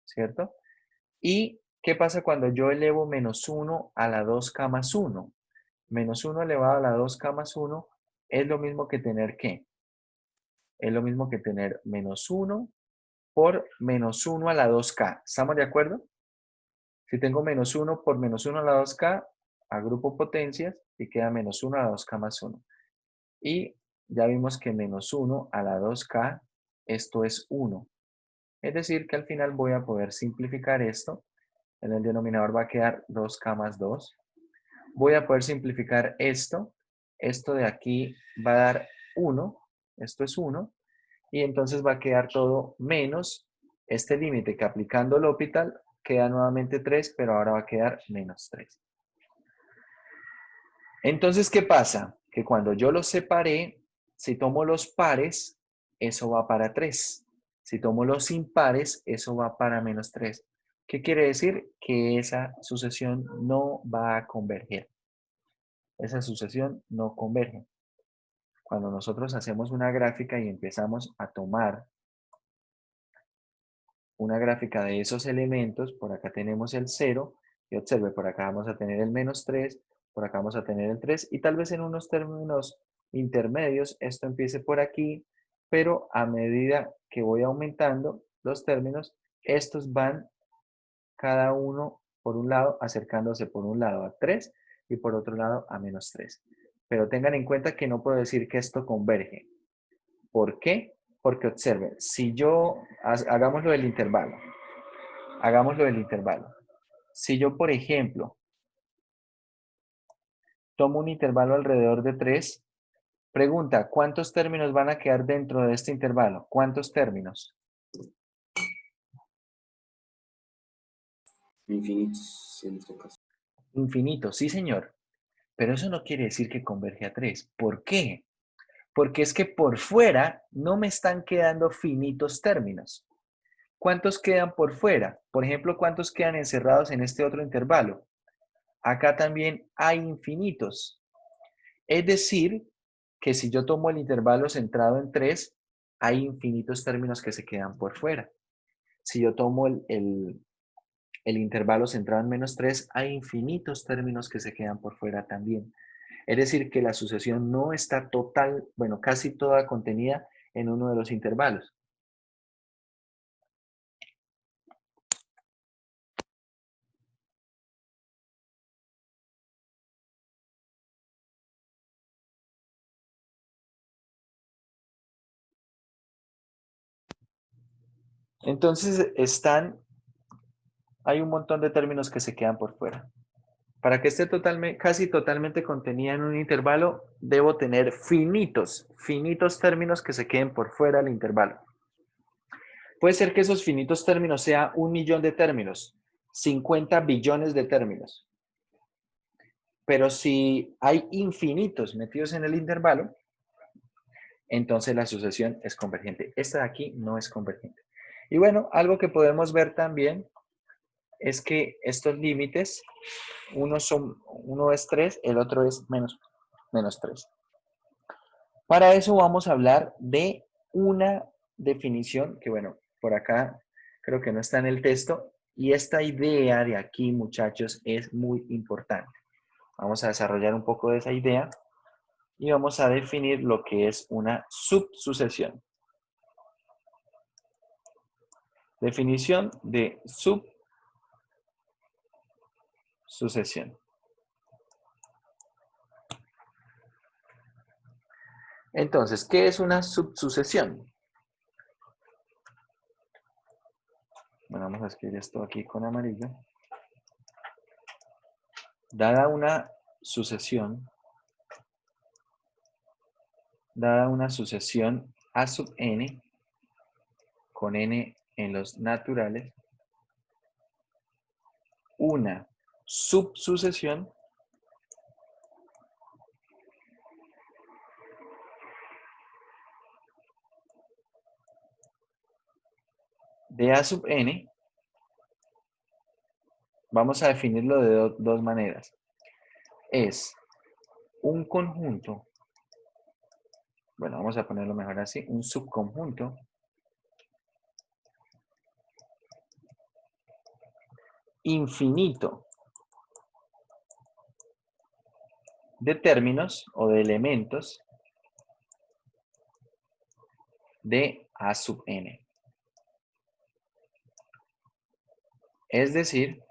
¿cierto? ¿Y qué pasa cuando yo elevo menos 1 a la 2k más 1? Menos 1 elevado a la 2k más 1 es lo mismo que tener ¿qué? Es lo mismo que tener menos 1 por menos 1 a la 2k. ¿Estamos de acuerdo? Si tengo menos 1 por menos 1 a la 2k, agrupo potencias y queda menos 1 a la 2k más 1. Y ya vimos que menos 1 a la 2k, esto es 1. Es decir, que al final voy a poder simplificar esto. En el denominador va a quedar 2k más 2. Voy a poder simplificar esto. Esto de aquí va a dar 1. Esto es 1. Y entonces va a quedar todo menos este límite que aplicando L'Hopital queda nuevamente 3, pero ahora va a quedar menos 3. Entonces, ¿qué pasa? Que cuando yo los separé, si tomo los pares, eso va para 3. Si tomo los impares, eso va para menos 3. ¿Qué quiere decir? Que esa sucesión no va a converger. Esa sucesión no converge. Cuando nosotros hacemos una gráfica y empezamos a tomar una gráfica de esos elementos, por acá tenemos el 0, y observe, por acá vamos a tener el menos 3, por acá vamos a tener el 3, y tal vez en unos términos intermedios esto empiece por aquí, pero a medida que voy aumentando los términos, estos van cada uno por un lado, acercándose por un lado a 3 y por otro lado a menos 3. Pero tengan en cuenta que no puedo decir que esto converge. ¿Por qué? Porque observen, si yo, hagámoslo del intervalo, hagámoslo del intervalo. Si yo, por ejemplo, tomo un intervalo alrededor de 3, pregunta, ¿cuántos términos van a quedar dentro de este intervalo? ¿Cuántos términos? Infinitos en este caso. Infinitos, sí señor. Pero eso no quiere decir que converge a 3. ¿Por qué? Porque es que por fuera no me están quedando finitos términos. ¿Cuántos quedan por fuera? Por ejemplo, ¿cuántos quedan encerrados en este otro intervalo? Acá también hay infinitos. Es decir, que si yo tomo el intervalo centrado en 3, hay infinitos términos que se quedan por fuera. Si yo tomo el intervalo centrado en menos 3, hay infinitos términos que se quedan por fuera también. Es decir, que la sucesión no está total, bueno, casi toda contenida en uno de los intervalos. Entonces hay un montón de términos que se quedan por fuera. Para que esté casi totalmente contenida en un intervalo, debo tener finitos términos que se queden por fuera del intervalo. Puede ser que esos finitos términos sea 1.000.000 de términos, 50 billones de términos. Pero si hay infinitos metidos en el intervalo, entonces la sucesión es convergente. Esta de aquí no es convergente. Y bueno, algo que podemos ver también es que estos límites, uno es 3, el otro es menos 3. Para eso vamos a hablar de una definición que, bueno, por acá creo que no está en el texto. Y esta idea de aquí, muchachos, es muy importante. Vamos a desarrollar un poco de esa idea y vamos a definir lo que es una subsucesión. Definición de subsucesión. Entonces, ¿qué es una subsucesión? Bueno, vamos a escribir esto aquí con amarillo. Dada una sucesión A sub n con n en los naturales, una subsucesión de A sub n, vamos a definirlo de dos maneras. Es un conjunto, bueno, vamos a ponerlo mejor así, un subconjunto infinito de términos o de elementos de A sub n. Es decir,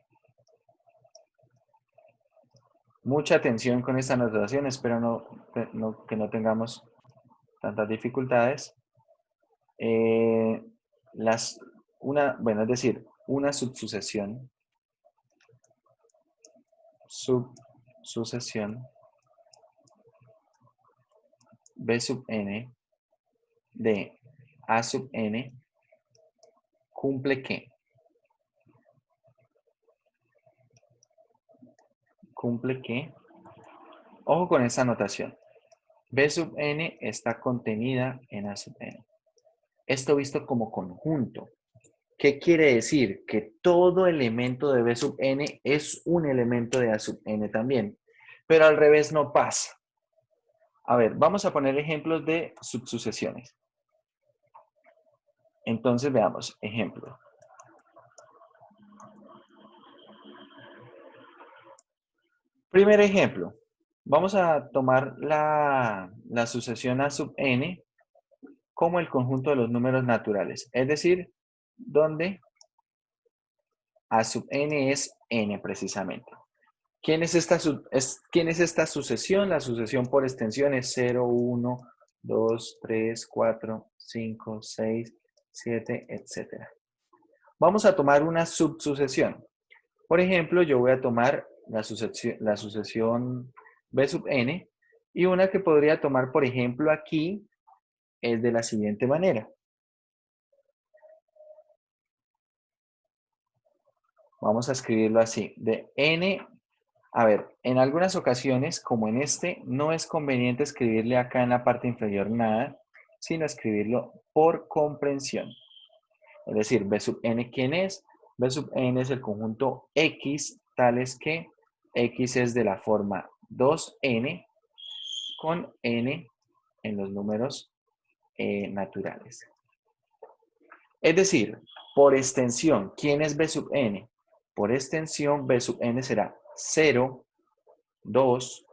mucha atención con esta notación, espero que no tengamos tantas dificultades. Bueno, es decir, una subsucesión B sub n de A sub n cumple ¿qué? Cumple ¿qué? Ojo con esta notación. B sub n está contenida en A sub n. Esto visto como conjunto. ¿Qué quiere decir? Que todo elemento de B sub n es un elemento de A sub n también. Pero al revés no pasa. A ver, vamos a poner ejemplos de subsucesiones. Entonces veamos, ejemplo. Primer ejemplo. Vamos a tomar la sucesión A sub n como el conjunto de los números naturales. Es decir, donde A sub n es n precisamente. ¿Quién es esta sucesión? La sucesión por extensión es 0, 1, 2, 3, 4, 5, 6, 7, etc. Vamos a tomar una subsucesión. Por ejemplo, yo voy a tomar la sucesión B sub n y una que podría tomar, por ejemplo, aquí es de la siguiente manera. Vamos a escribirlo así, de n. A ver, en algunas ocasiones, como en este, no es conveniente escribirle acá en la parte inferior nada, sino escribirlo por comprensión. Es decir, B sub n, ¿quién es? B sub n es el conjunto X, tales que X es de la forma 2n con n en los números naturales. Es decir, por extensión, ¿quién es B sub n? Por extensión, B sub n será 0, 2,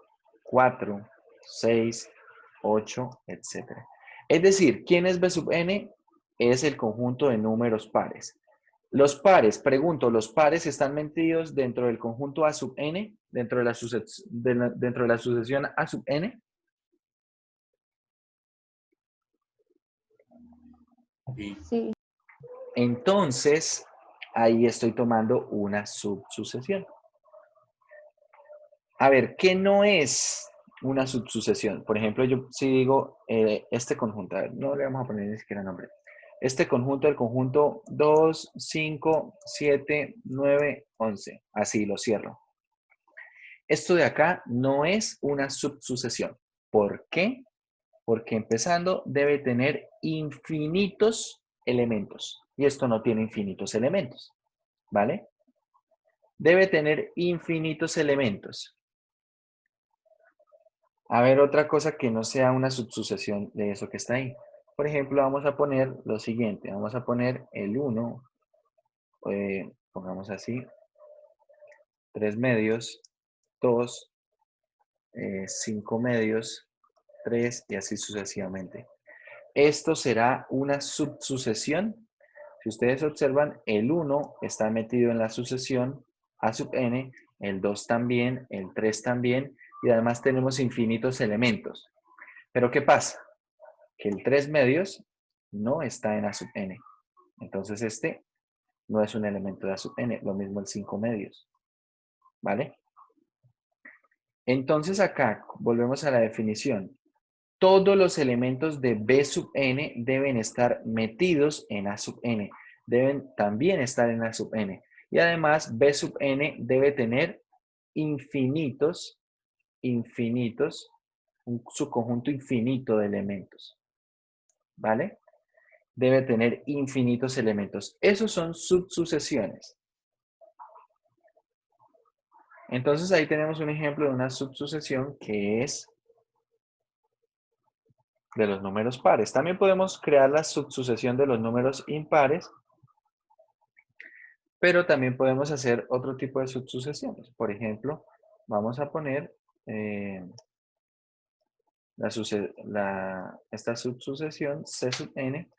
4, 6, 8, etc. Es decir, ¿quién es B sub n? Es el conjunto de números pares. Los pares, pregunto, ¿los pares están metidos dentro del conjunto A sub n? ¿Dentro de la sucesión A sub n? Sí. Entonces, ahí estoy tomando una subsucesión. A ver, ¿qué no es una subsucesión? Por ejemplo, yo si digo este conjunto, a ver, no le vamos a poner ni siquiera nombre. Este conjunto, el conjunto 2, 5, 7, 9, 11. Así lo cierro. Esto de acá no es una subsucesión. ¿Por qué? Porque empezando debe tener infinitos elementos. Y esto no tiene infinitos elementos. ¿Vale? Debe tener infinitos elementos. A ver, otra cosa que no sea una subsucesión de eso que está ahí. Por ejemplo, vamos a poner lo siguiente. Vamos a poner el 1, pongamos así, 3 medios, 2, 5 medios, 3 y así sucesivamente. Esto será una subsucesión. Si ustedes observan, el 1 está metido en la sucesión A sub n, el 2 también, el 3 también, y además tenemos infinitos elementos. Pero ¿qué pasa? Que el 3 medios no está en A sub n. Entonces este no es un elemento de A sub n, lo mismo el 5 medios, ¿vale? Entonces acá, volvemos a la definición. Todos los elementos de B sub n deben estar metidos en A sub n, deben también estar en A sub n. Y además, B sub n debe tener infinitos, un subconjunto infinito de elementos, ¿vale? Debe tener infinitos elementos. Esos son subsucesiones. Entonces ahí tenemos un ejemplo de una subsucesión que es de los números pares. También podemos crear la subsucesión de los números impares, pero también podemos hacer otro tipo de subsucesiones. Por ejemplo, vamos a poner esta subsucesión C sub n,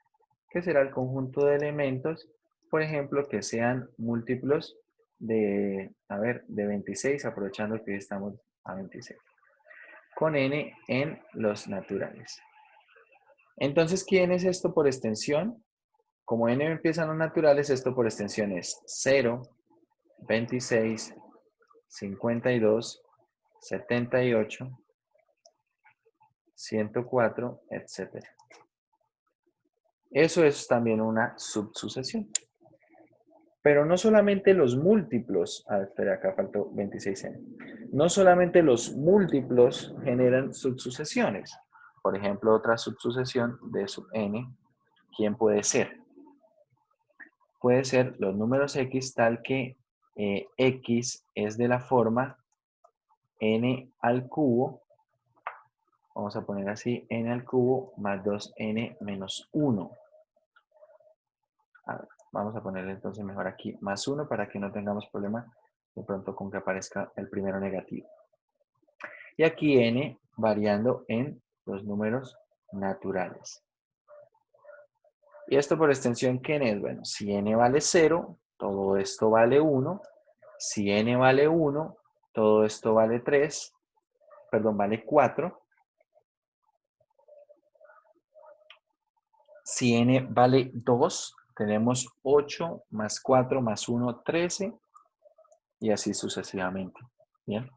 que será el conjunto de elementos, por ejemplo, que sean múltiplos de 26, aprovechando que hoy estamos a 26, con n en los naturales. Entonces, ¿quién es esto por extensión? Como n empiezan los naturales, esto por extensión es 0, 26, 52, 78, 104, etc. Eso es también una subsucesión. Pero no solamente los múltiplos, espera, acá faltó 26n. No solamente los múltiplos generan subsucesiones. Por ejemplo, otra subsucesión de sub n, ¿quién puede ser? Puede ser los números x tal que x es de la forma n al cubo, vamos a poner así, n al cubo más 2n menos 1. A ver, vamos a ponerle entonces mejor aquí más 1 para que no tengamos problema de pronto con que aparezca el primero negativo. Y aquí n variando en los números naturales. ¿Y esto por extensión quién es? Bueno, si n vale 0, todo esto vale 1. Si n vale 1, todo esto vale 3. Perdón, vale 4. Si n vale 2, tenemos 8 más 4 más 1, 13. Y así sucesivamente. ¿Bien?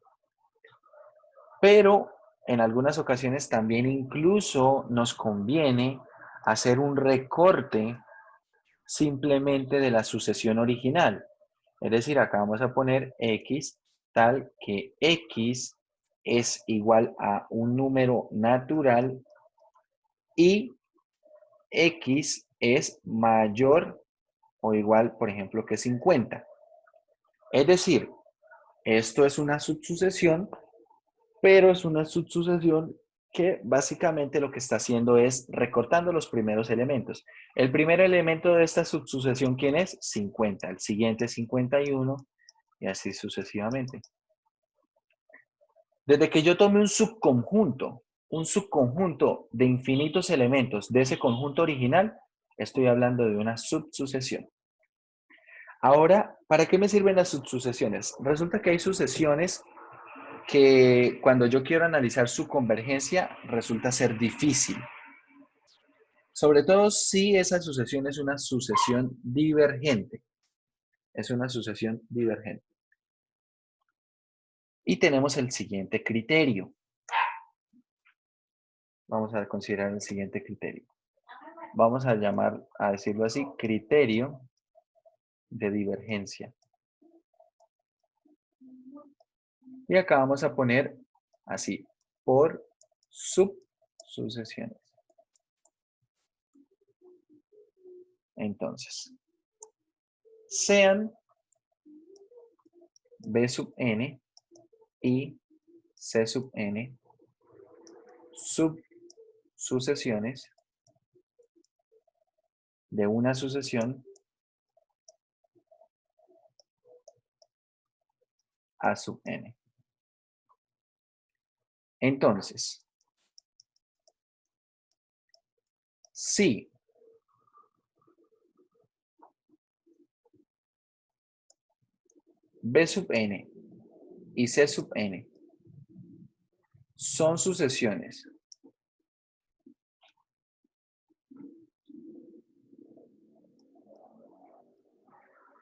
Pero en algunas ocasiones también incluso nos conviene hacer un recorte simplemente de la sucesión original. Es decir, acá vamos a poner x tal que x es igual a un número natural y x es mayor o igual, por ejemplo, que 50. Es decir, esto es una subsucesión, pero es una subsucesión que básicamente lo que está haciendo es recortando los primeros elementos. El primer elemento de esta subsucesión, ¿quién es? 50. El siguiente 51 y así sucesivamente. Desde que yo tome un subconjunto de infinitos elementos de ese conjunto original, estoy hablando de una subsucesión. Ahora, ¿para qué me sirven las subsucesiones? Resulta que hay sucesiones que cuando yo quiero analizar su convergencia resulta ser difícil. Sobre todo si esa sucesión es una sucesión divergente. Es una sucesión divergente. Y tenemos el siguiente criterio. Vamos a considerar el siguiente criterio. Vamos a decirlo así, criterio de divergencia. Y acá vamos a poner así, por subsucesiones. Entonces, sean B sub n y C sub n subsucesiones de una sucesión A sub n. Entonces, si B sub n y C sub n son sucesiones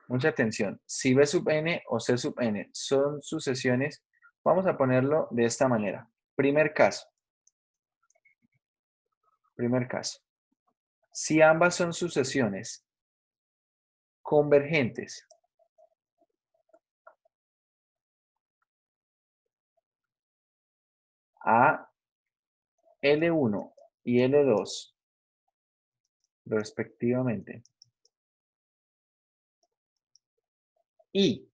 Mucha atención. Si B sub n o C sub n son sucesiones, vamos a ponerlo de esta manera. Primer caso. Primer caso. Si ambas son sucesiones convergentes a L1 y L2 respectivamente, y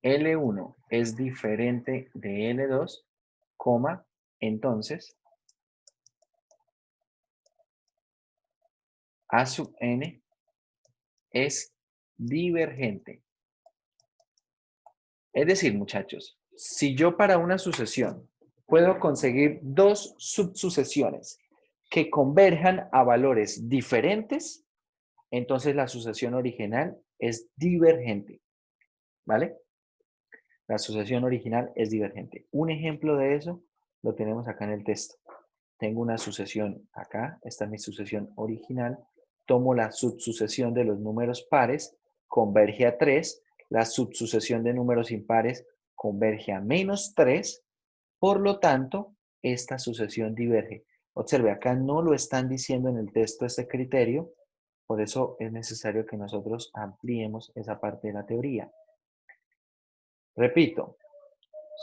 L1 es diferente de L2, coma, entonces A sub n es divergente. Es decir, muchachos, si yo para una sucesión puedo conseguir dos subsucesiones que converjan a valores diferentes, entonces la sucesión original es divergente. ¿Vale? La sucesión original es divergente. Un ejemplo de eso lo tenemos acá en el texto. Tengo una sucesión acá, esta es mi sucesión original. Tomo la subsucesión de los números pares, converge a 3. La subsucesión de números impares converge a -3. Por lo tanto, esta sucesión diverge. Observe, acá no lo están diciendo en el texto este criterio, por eso es necesario que nosotros ampliemos esa parte de la teoría. Repito,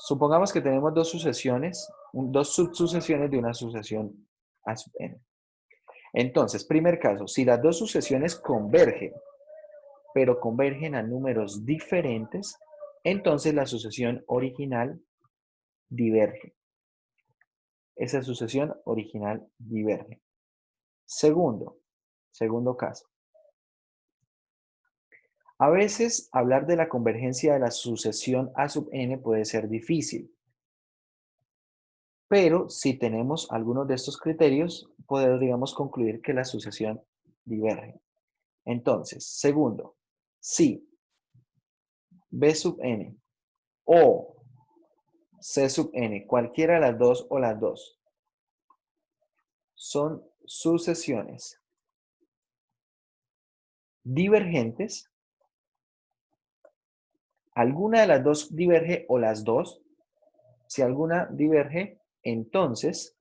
supongamos que tenemos dos sucesiones, dos subsucesiones de una sucesión A sub n. Entonces, primer caso, si las dos sucesiones convergen, pero convergen a números diferentes, entonces la sucesión original diverge. Esa sucesión original diverge. Segundo caso. A veces hablar de la convergencia de la sucesión A sub n puede ser difícil. Pero si tenemos algunos de estos criterios, podríamos concluir que la sucesión diverge. Entonces, segundo, si B sub n o C sub n, cualquiera de las dos o las dos, son sucesiones divergentes, alguna de las dos diverge o las dos, si alguna diverge, entonces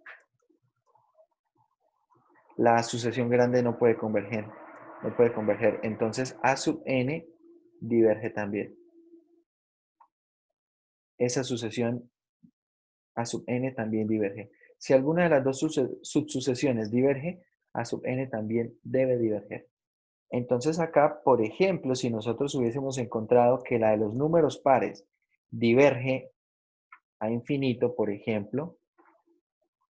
la sucesión grande no puede converger. No puede converger. Entonces A sub n diverge también. Esa sucesión A sub n también diverge. Si alguna de las dos subsucesiones diverge, A sub n también debe diverger. Entonces acá, por ejemplo, si nosotros hubiésemos encontrado que la de los números pares diverge a infinito, por ejemplo,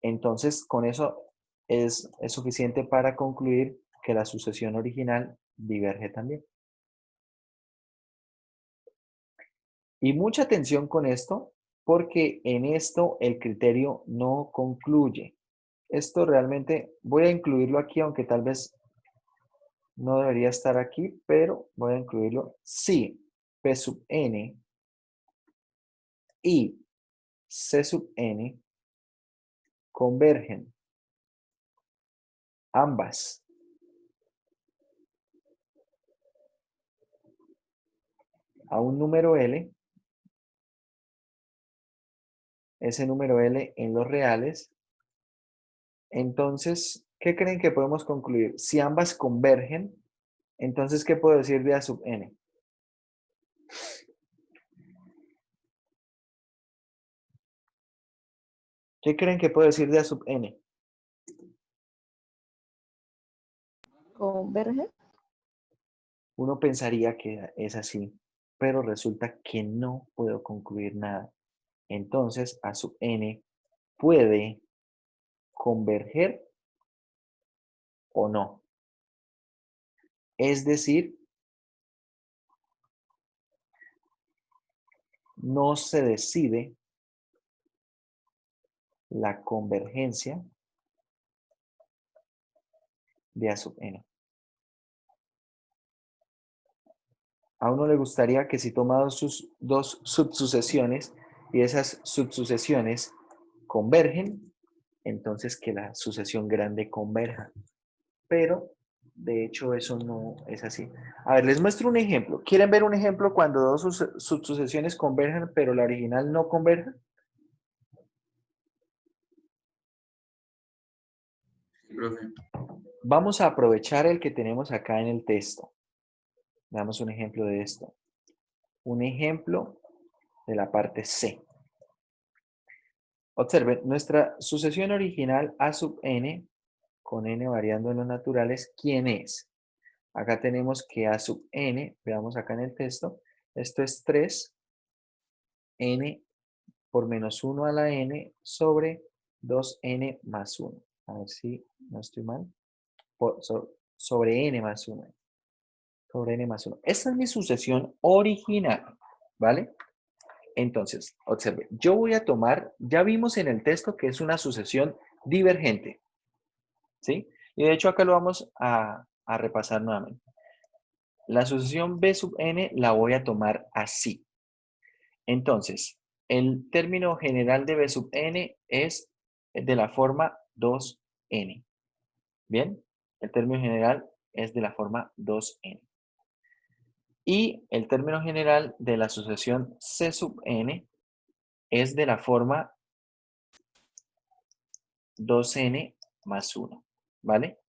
entonces con eso es suficiente para concluir que la sucesión original diverge también. Y mucha atención con esto, porque en esto el criterio no concluye. Esto realmente voy a incluirlo aquí, aunque tal vez no debería estar aquí, pero voy a incluirlo. Si P sub n y C sub n convergen ambas a un número L, ese número L en los reales, entonces, ¿qué creen que podemos concluir? Si ambas convergen, entonces, ¿qué puedo decir de A sub n? ¿Qué creen que puedo decir de A sub n? Converge. Uno pensaría que es así, pero resulta que no puedo concluir nada. Entonces, A sub n puede converger o no. Es decir, no se decide la convergencia de A sub n. A uno le gustaría que si toma dos subsucesiones y esas subsucesiones convergen, entonces que la sucesión grande converja. Pero De hecho, eso no es así. A ver, les muestro un ejemplo. ¿Quieren ver un ejemplo cuando dos subsucesiones convergen, pero la original no converge? Sí, profe. Vamos a aprovechar el que tenemos acá en el texto. Damos un ejemplo de esto. Un ejemplo de la parte C. Observen, nuestra sucesión original A sub n, con n variando en los naturales, ¿quién es? Acá tenemos que A sub n, veamos acá en el texto, esto es 3 n por menos 1 a la n sobre 2n más 1. A ver si no estoy mal. Sobre n más 1. Sobre n más 1. Esta es mi sucesión original, ¿vale? Entonces, observe, yo voy a tomar, ya vimos en el texto que es una sucesión divergente, ¿sí? Y de hecho acá lo vamos a repasar nuevamente. La sucesión B sub n la voy a tomar así. Entonces, el término general de B sub n es de la forma 2n. ¿Bien? El término general es de la forma 2n. Y el término general de la sucesión C sub n es de la forma 2n más 1. ¿Vale?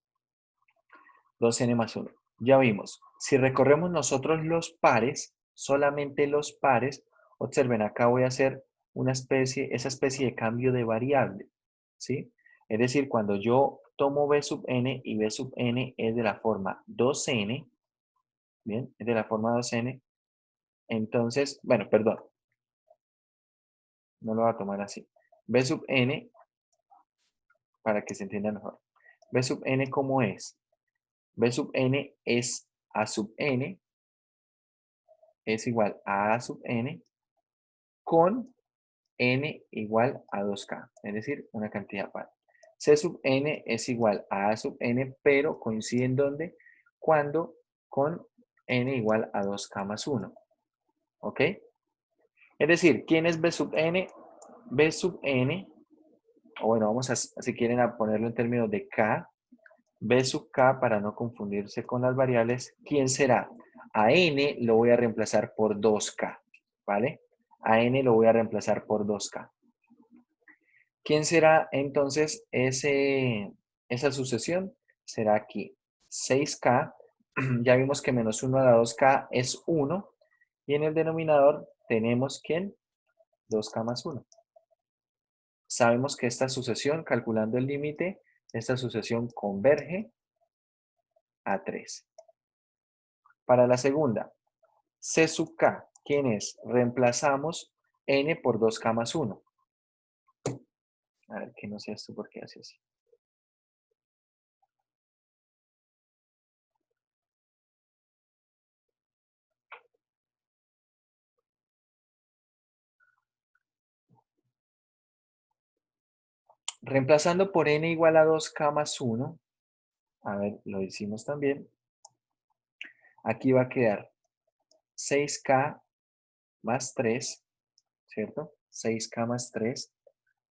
2n más 1. Ya vimos. Si recorremos nosotros los pares, solamente los pares, observen, acá voy a hacer esa especie de cambio de variable, ¿sí? Es decir, cuando yo tomo b sub n y b sub n es de la forma 2n, ¿bien? Es de la forma 2n, entonces, bueno, perdón, no lo voy a tomar así. B sub n, para que se entienda mejor. B sub n, ¿cómo es? B sub n es a sub n, es igual a sub n con n igual a 2k, es decir, una cantidad par. C sub n es igual a sub n, pero coincide en dónde? Cuando con n igual a 2k más 1. ¿Ok? Es decir, ¿quién es b sub n? B sub n, o bueno, vamos a, si quieren, a ponerlo en términos de k, b sub k, para no confundirse con las variables, ¿quién será? A n lo voy a reemplazar por 2k, ¿vale? A n lo voy a reemplazar por 2k. ¿Quién será entonces esa sucesión? Será aquí 6k, ya vimos que menos 1 a la 2k es 1, y en el denominador tenemos ¿quién? 2k más 1. Sabemos que esta sucesión, calculando el límite, esta sucesión converge a 3. Para la segunda, C sub k, ¿quién es? Reemplazamos n por 2k más 1. A ver, que no sé esto por qué hace así. Reemplazando por n igual a 2k más 1, a ver, lo hicimos también. Aquí va a quedar 6k más 3, ¿cierto? 6k más 3.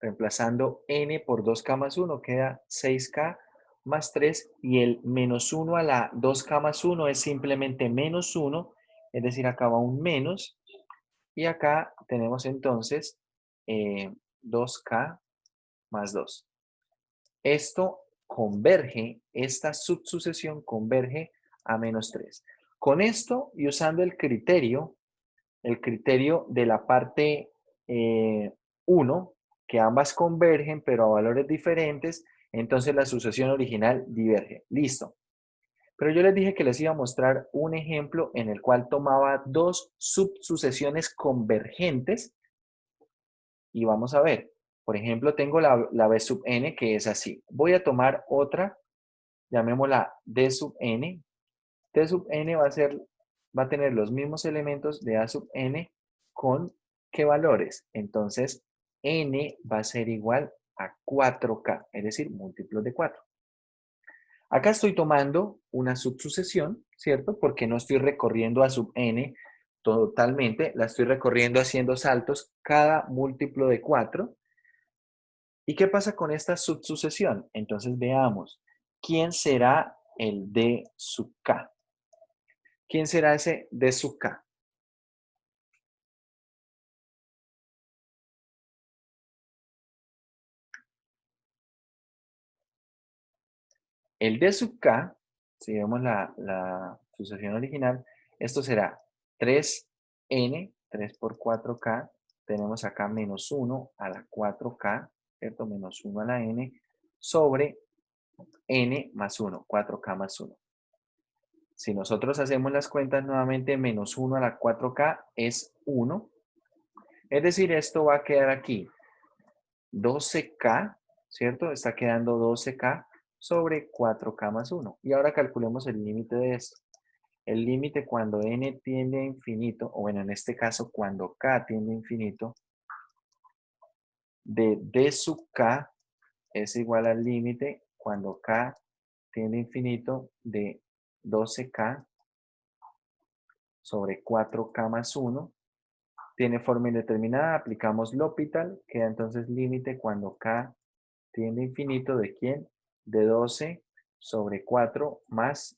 Reemplazando n por 2k más 1, queda 6k más 3. Y el menos 1 a la 2k más 1 es simplemente menos 1. Es decir, acá va un menos. Y acá tenemos entonces 2k más 2. Esto converge, esta subsucesión converge a menos 3. Con esto y usando el criterio de la parte 1, que ambas convergen pero a valores diferentes, entonces la sucesión original diverge. Listo. Pero yo les dije que les iba a mostrar un ejemplo en el cual tomaba dos subsucesiones convergentes y vamos a ver. Por ejemplo, tengo la B sub n, que es así. Voy a tomar otra, llamémosla D sub n. D sub n va a tener los mismos elementos de A sub n con ¿qué valores? Entonces, n va a ser igual a 4k, es decir, múltiplos de 4. Acá estoy tomando una subsucesión, ¿cierto? Porque no estoy recorriendo A sub n totalmente, la estoy recorriendo haciendo saltos cada múltiplo de 4. ¿Y qué pasa con esta subsucesión? Entonces veamos, ¿quién será el D sub K. ¿Quién será ese D sub K? El D sub K, si vemos la sucesión original, esto será 3n, 3 por 4k, tenemos acá menos 1 a la 4k, ¿cierto? Menos 1 a la n, sobre n más 1, 4k más 1. Si nosotros hacemos las cuentas nuevamente, menos 1 a la 4k es 1. Es decir, esto va a quedar aquí 12k, ¿cierto? Está quedando 12k sobre 4k más 1. Y ahora calculemos el límite de esto. El límite cuando n tiende a infinito, o bueno, en este caso cuando k tiende a infinito, de d sub k es igual al límite cuando k tiende a infinito de 12k sobre 4k más 1. Tiene forma indeterminada, aplicamos L'Hopital, queda entonces límite cuando k tiende a infinito de quién? De 12 sobre 4 más,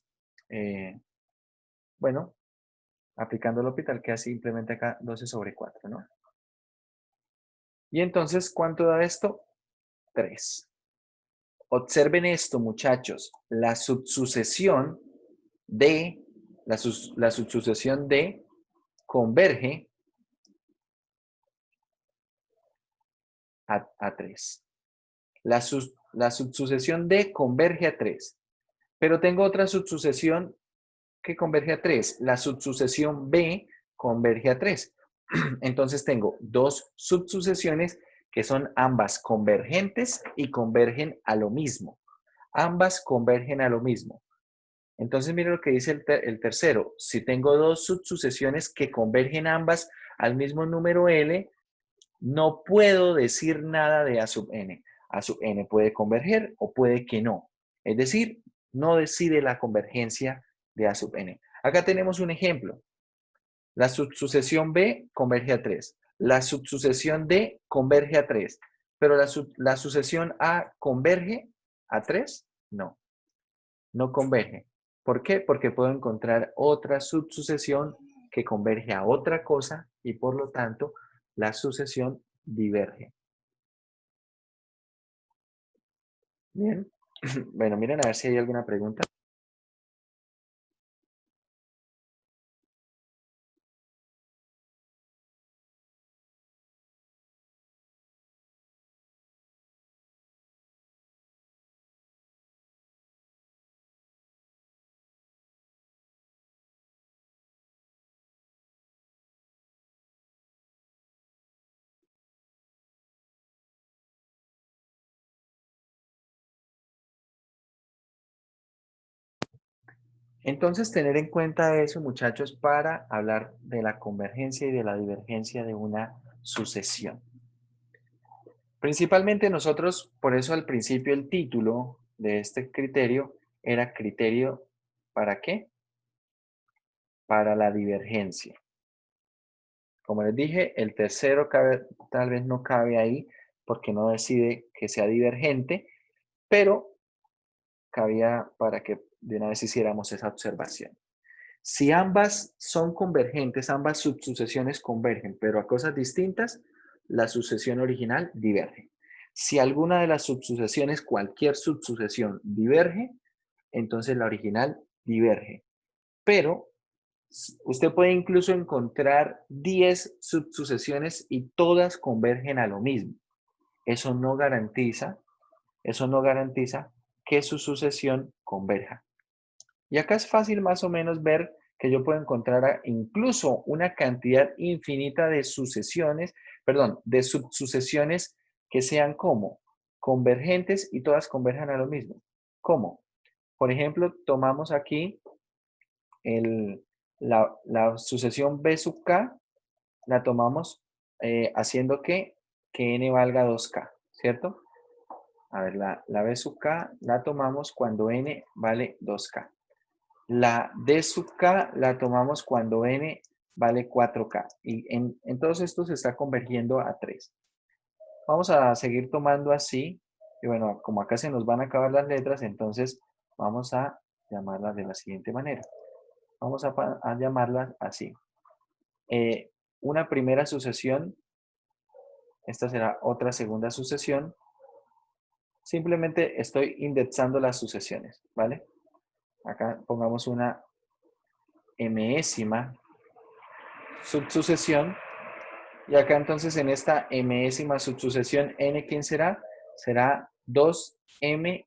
bueno, aplicando L'Hopital queda simplemente acá 12 sobre 4, ¿no? Y entonces, ¿cuánto da esto? 3. Observen esto, muchachos. La subsucesión de, la subsucesión de converge a 3. La subsucesión D converge a 3. Pero tengo otra subsucesión que converge a 3. La subsucesión B converge a 3. Entonces tengo dos subsucesiones que son ambas convergentes y convergen a lo mismo. Ambas convergen a lo mismo. Entonces mire lo que dice el tercero. Si tengo dos subsucesiones que convergen ambas al mismo número L, no puedo decir nada de A sub n. A sub n puede converger o puede que no. Es decir, no decide la convergencia de A sub n. Acá tenemos un ejemplo. La subsucesión B converge a 3. La subsucesión D converge a 3. Pero la sucesión A converge a 3? No, no converge. ¿Por qué? Porque puedo encontrar otra subsucesión que converge a otra cosa y por lo tanto la sucesión diverge. Bien. Bueno, miren a ver si hay alguna pregunta. Entonces, tener en cuenta eso, muchachos, para hablar de la convergencia y de la divergencia de una sucesión. Principalmente nosotros, por eso al principio el título de este criterio era criterio ¿para qué? Para la divergencia. Como les dije, el tercero tal vez no cabe ahí porque no decide que sea divergente, pero cabía para que de una vez hiciéramos esa observación. Si ambas son convergentes, ambas subsucesiones convergen, pero a cosas distintas, la sucesión original diverge. Si alguna de las subsucesiones, cualquier subsucesión diverge, entonces la original diverge. Pero usted puede incluso encontrar 10 subsucesiones y todas convergen a lo mismo. Eso no garantiza que su sucesión converja. Y acá es fácil más o menos ver que yo puedo encontrar incluso una cantidad infinita de sucesiones, perdón, de subsucesiones que sean como convergentes y todas converjan a lo mismo. ¿Cómo? Por ejemplo, tomamos aquí la sucesión B sub K, la tomamos haciendo que n valga 2K, ¿cierto? A ver, la B sub K la tomamos cuando n vale 2K. La D sub K la tomamos cuando n vale 4K. Y en todos estos se está convergiendo a 3. Vamos a seguir tomando así. Y bueno, como acá se nos van a acabar las letras, entonces vamos a llamarla de la siguiente manera. Vamos a llamarla así. Una primera sucesión, esta será otra segunda sucesión. Simplemente estoy indexando las sucesiones, ¿vale? Acá pongamos una mésima subsucesión. Y acá entonces en esta mésima subsucesión n, ¿quién será? Será 2mk.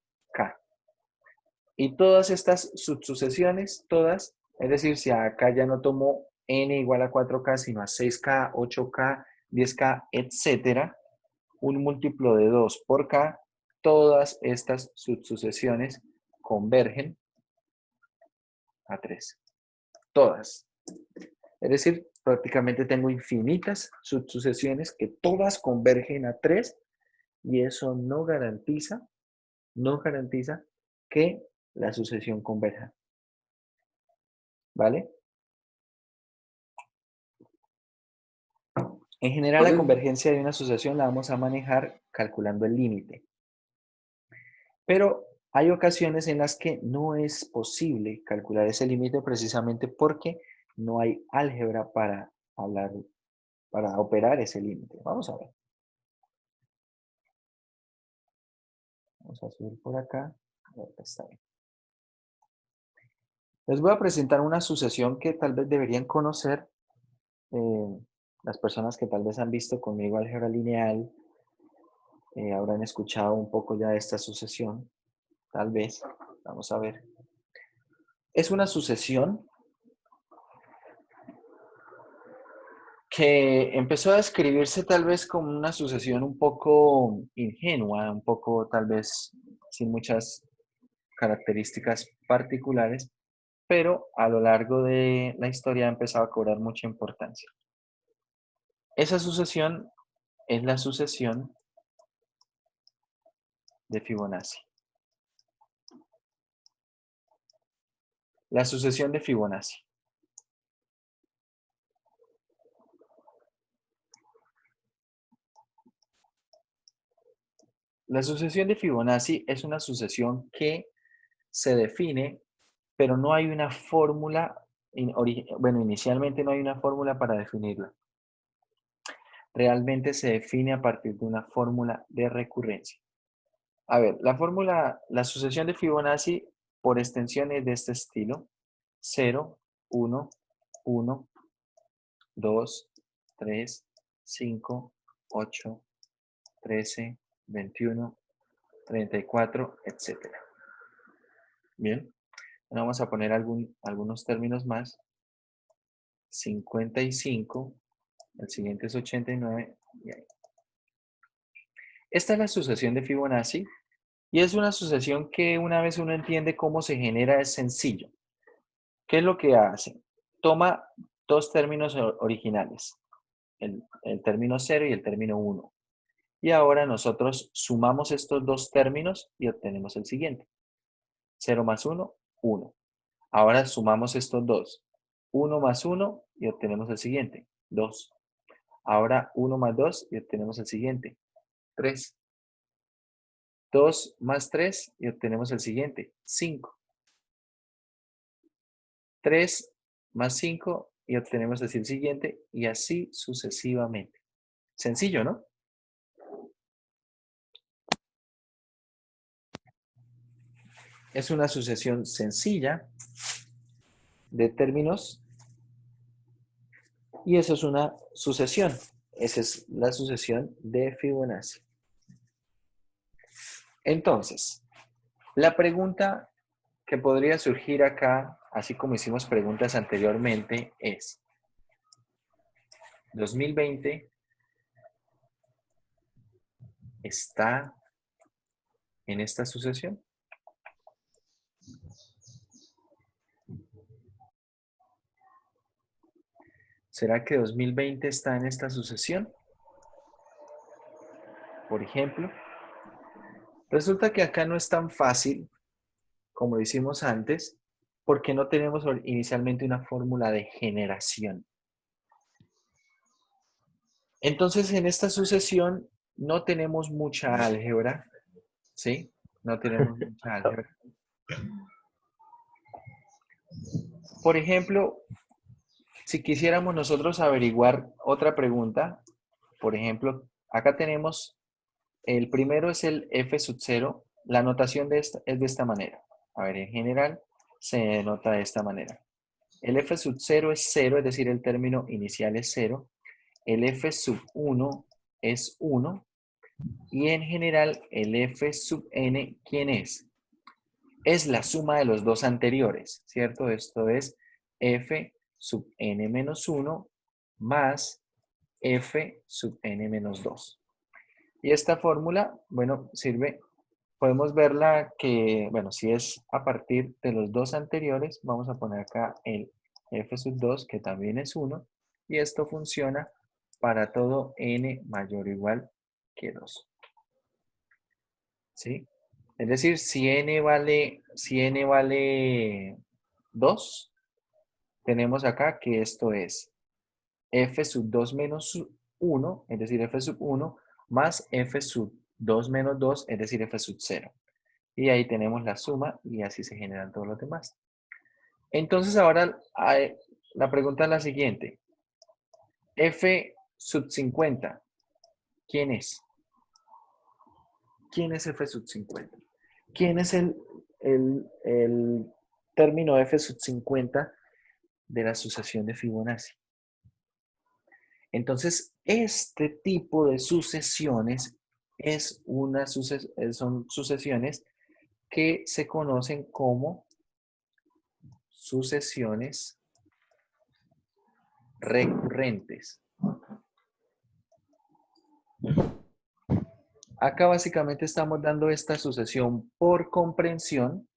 Y todas estas subsucesiones, todas, es decir, si acá ya no tomo n igual a 4k, sino a 6k, 8k, 10k, etcétera, un múltiplo de 2 por k, todas estas subsucesiones convergen a 3. Todas. Es decir, prácticamente tengo infinitas subsucesiones que todas convergen a 3 y eso no garantiza que la sucesión converja. ¿Vale? En general, la convergencia de una sucesión la vamos a manejar calculando el límite. Pero hay ocasiones en las que no es posible calcular ese límite precisamente porque no hay álgebra para operar ese límite. Vamos a ver. Vamos a subir por acá. Está bien. Les voy a presentar una sucesión que tal vez deberían conocer las personas que tal vez han visto conmigo álgebra lineal. Habrán escuchado un poco ya de esta sucesión. Tal vez. Vamos a ver. Es una sucesión que empezó a describirse tal vez como una sucesión un poco ingenua, un poco tal vez sin muchas características particulares, pero a lo largo de la historia ha empezado a cobrar mucha importancia. Esa sucesión es la sucesión de Fibonacci. La sucesión de Fibonacci. La sucesión de Fibonacci es una sucesión que se define, pero no hay una fórmula, bueno, inicialmente no hay una fórmula para definirla. Realmente se define a partir de una fórmula de recurrencia. A ver, la sucesión de Fibonacci por extensión es de este estilo. 0, 1, 1, 2, 3, 5, 8, 13, 21, 34, etc. Bien, ahora vamos a poner algunos términos más. 55, el siguiente es 89, y ahí. Esta es la sucesión de Fibonacci, y es una sucesión que una vez uno entiende cómo se genera es sencillo. ¿Qué es lo que hace? Toma dos términos originales, el término 0 y el término 1. Y ahora nosotros sumamos estos dos términos y obtenemos el siguiente. 0 más 1, 1. Ahora sumamos estos dos. 1 más 1 y obtenemos el siguiente. 2. Ahora 1 más 2 y obtenemos el siguiente. 3. 2 más 3 y obtenemos el siguiente. 5. 3 más 5 y obtenemos así el siguiente y así sucesivamente. Sencillo, ¿no? Es una sucesión sencilla de términos y eso es una sucesión. Esa es la sucesión de Fibonacci. Entonces, la pregunta que podría surgir acá, así como hicimos preguntas anteriormente, es: ¿2020 está en esta sucesión? ¿Será que 2020 está en esta sucesión? Por ejemplo, resulta que acá no es tan fácil como hicimos antes, porque no tenemos inicialmente una fórmula de generación. Entonces, en esta sucesión no tenemos mucha álgebra, ¿sí? No tenemos mucha álgebra. Por ejemplo, si quisiéramos nosotros averiguar otra pregunta, por ejemplo, acá tenemos, el primero es el f sub 0. La notación de esta es de esta manera. A ver, en general se denota de esta manera. El f sub 0 es 0, es decir, el término inicial es 0. El f sub 1 es 1. Y en general, el f sub n, ¿quién es? Es la suma de los dos anteriores, ¿cierto? Esto es f sub n menos 1 más f sub n menos 2. Y esta fórmula, bueno, sirve, podemos verla que, bueno, si es a partir de los dos anteriores, vamos a poner acá el f sub 2, que también es 1, y esto funciona para todo n mayor o igual que 2. ¿Sí? Es decir, si n vale 2, tenemos acá que esto es f sub 2 menos 1, es decir, f sub 1, más f sub 2 menos 2, es decir, f sub 0. Y ahí tenemos la suma y así se generan todos los demás. Entonces ahora la pregunta es la siguiente. F sub 50, ¿quién es? ¿Quién es f sub 50? ¿Quién es el término f sub 50 de la sucesión de Fibonacci? Entonces, este tipo de sucesiones son sucesiones que se conocen como sucesiones recurrentes. Acá básicamente estamos dando esta sucesión por comprensión,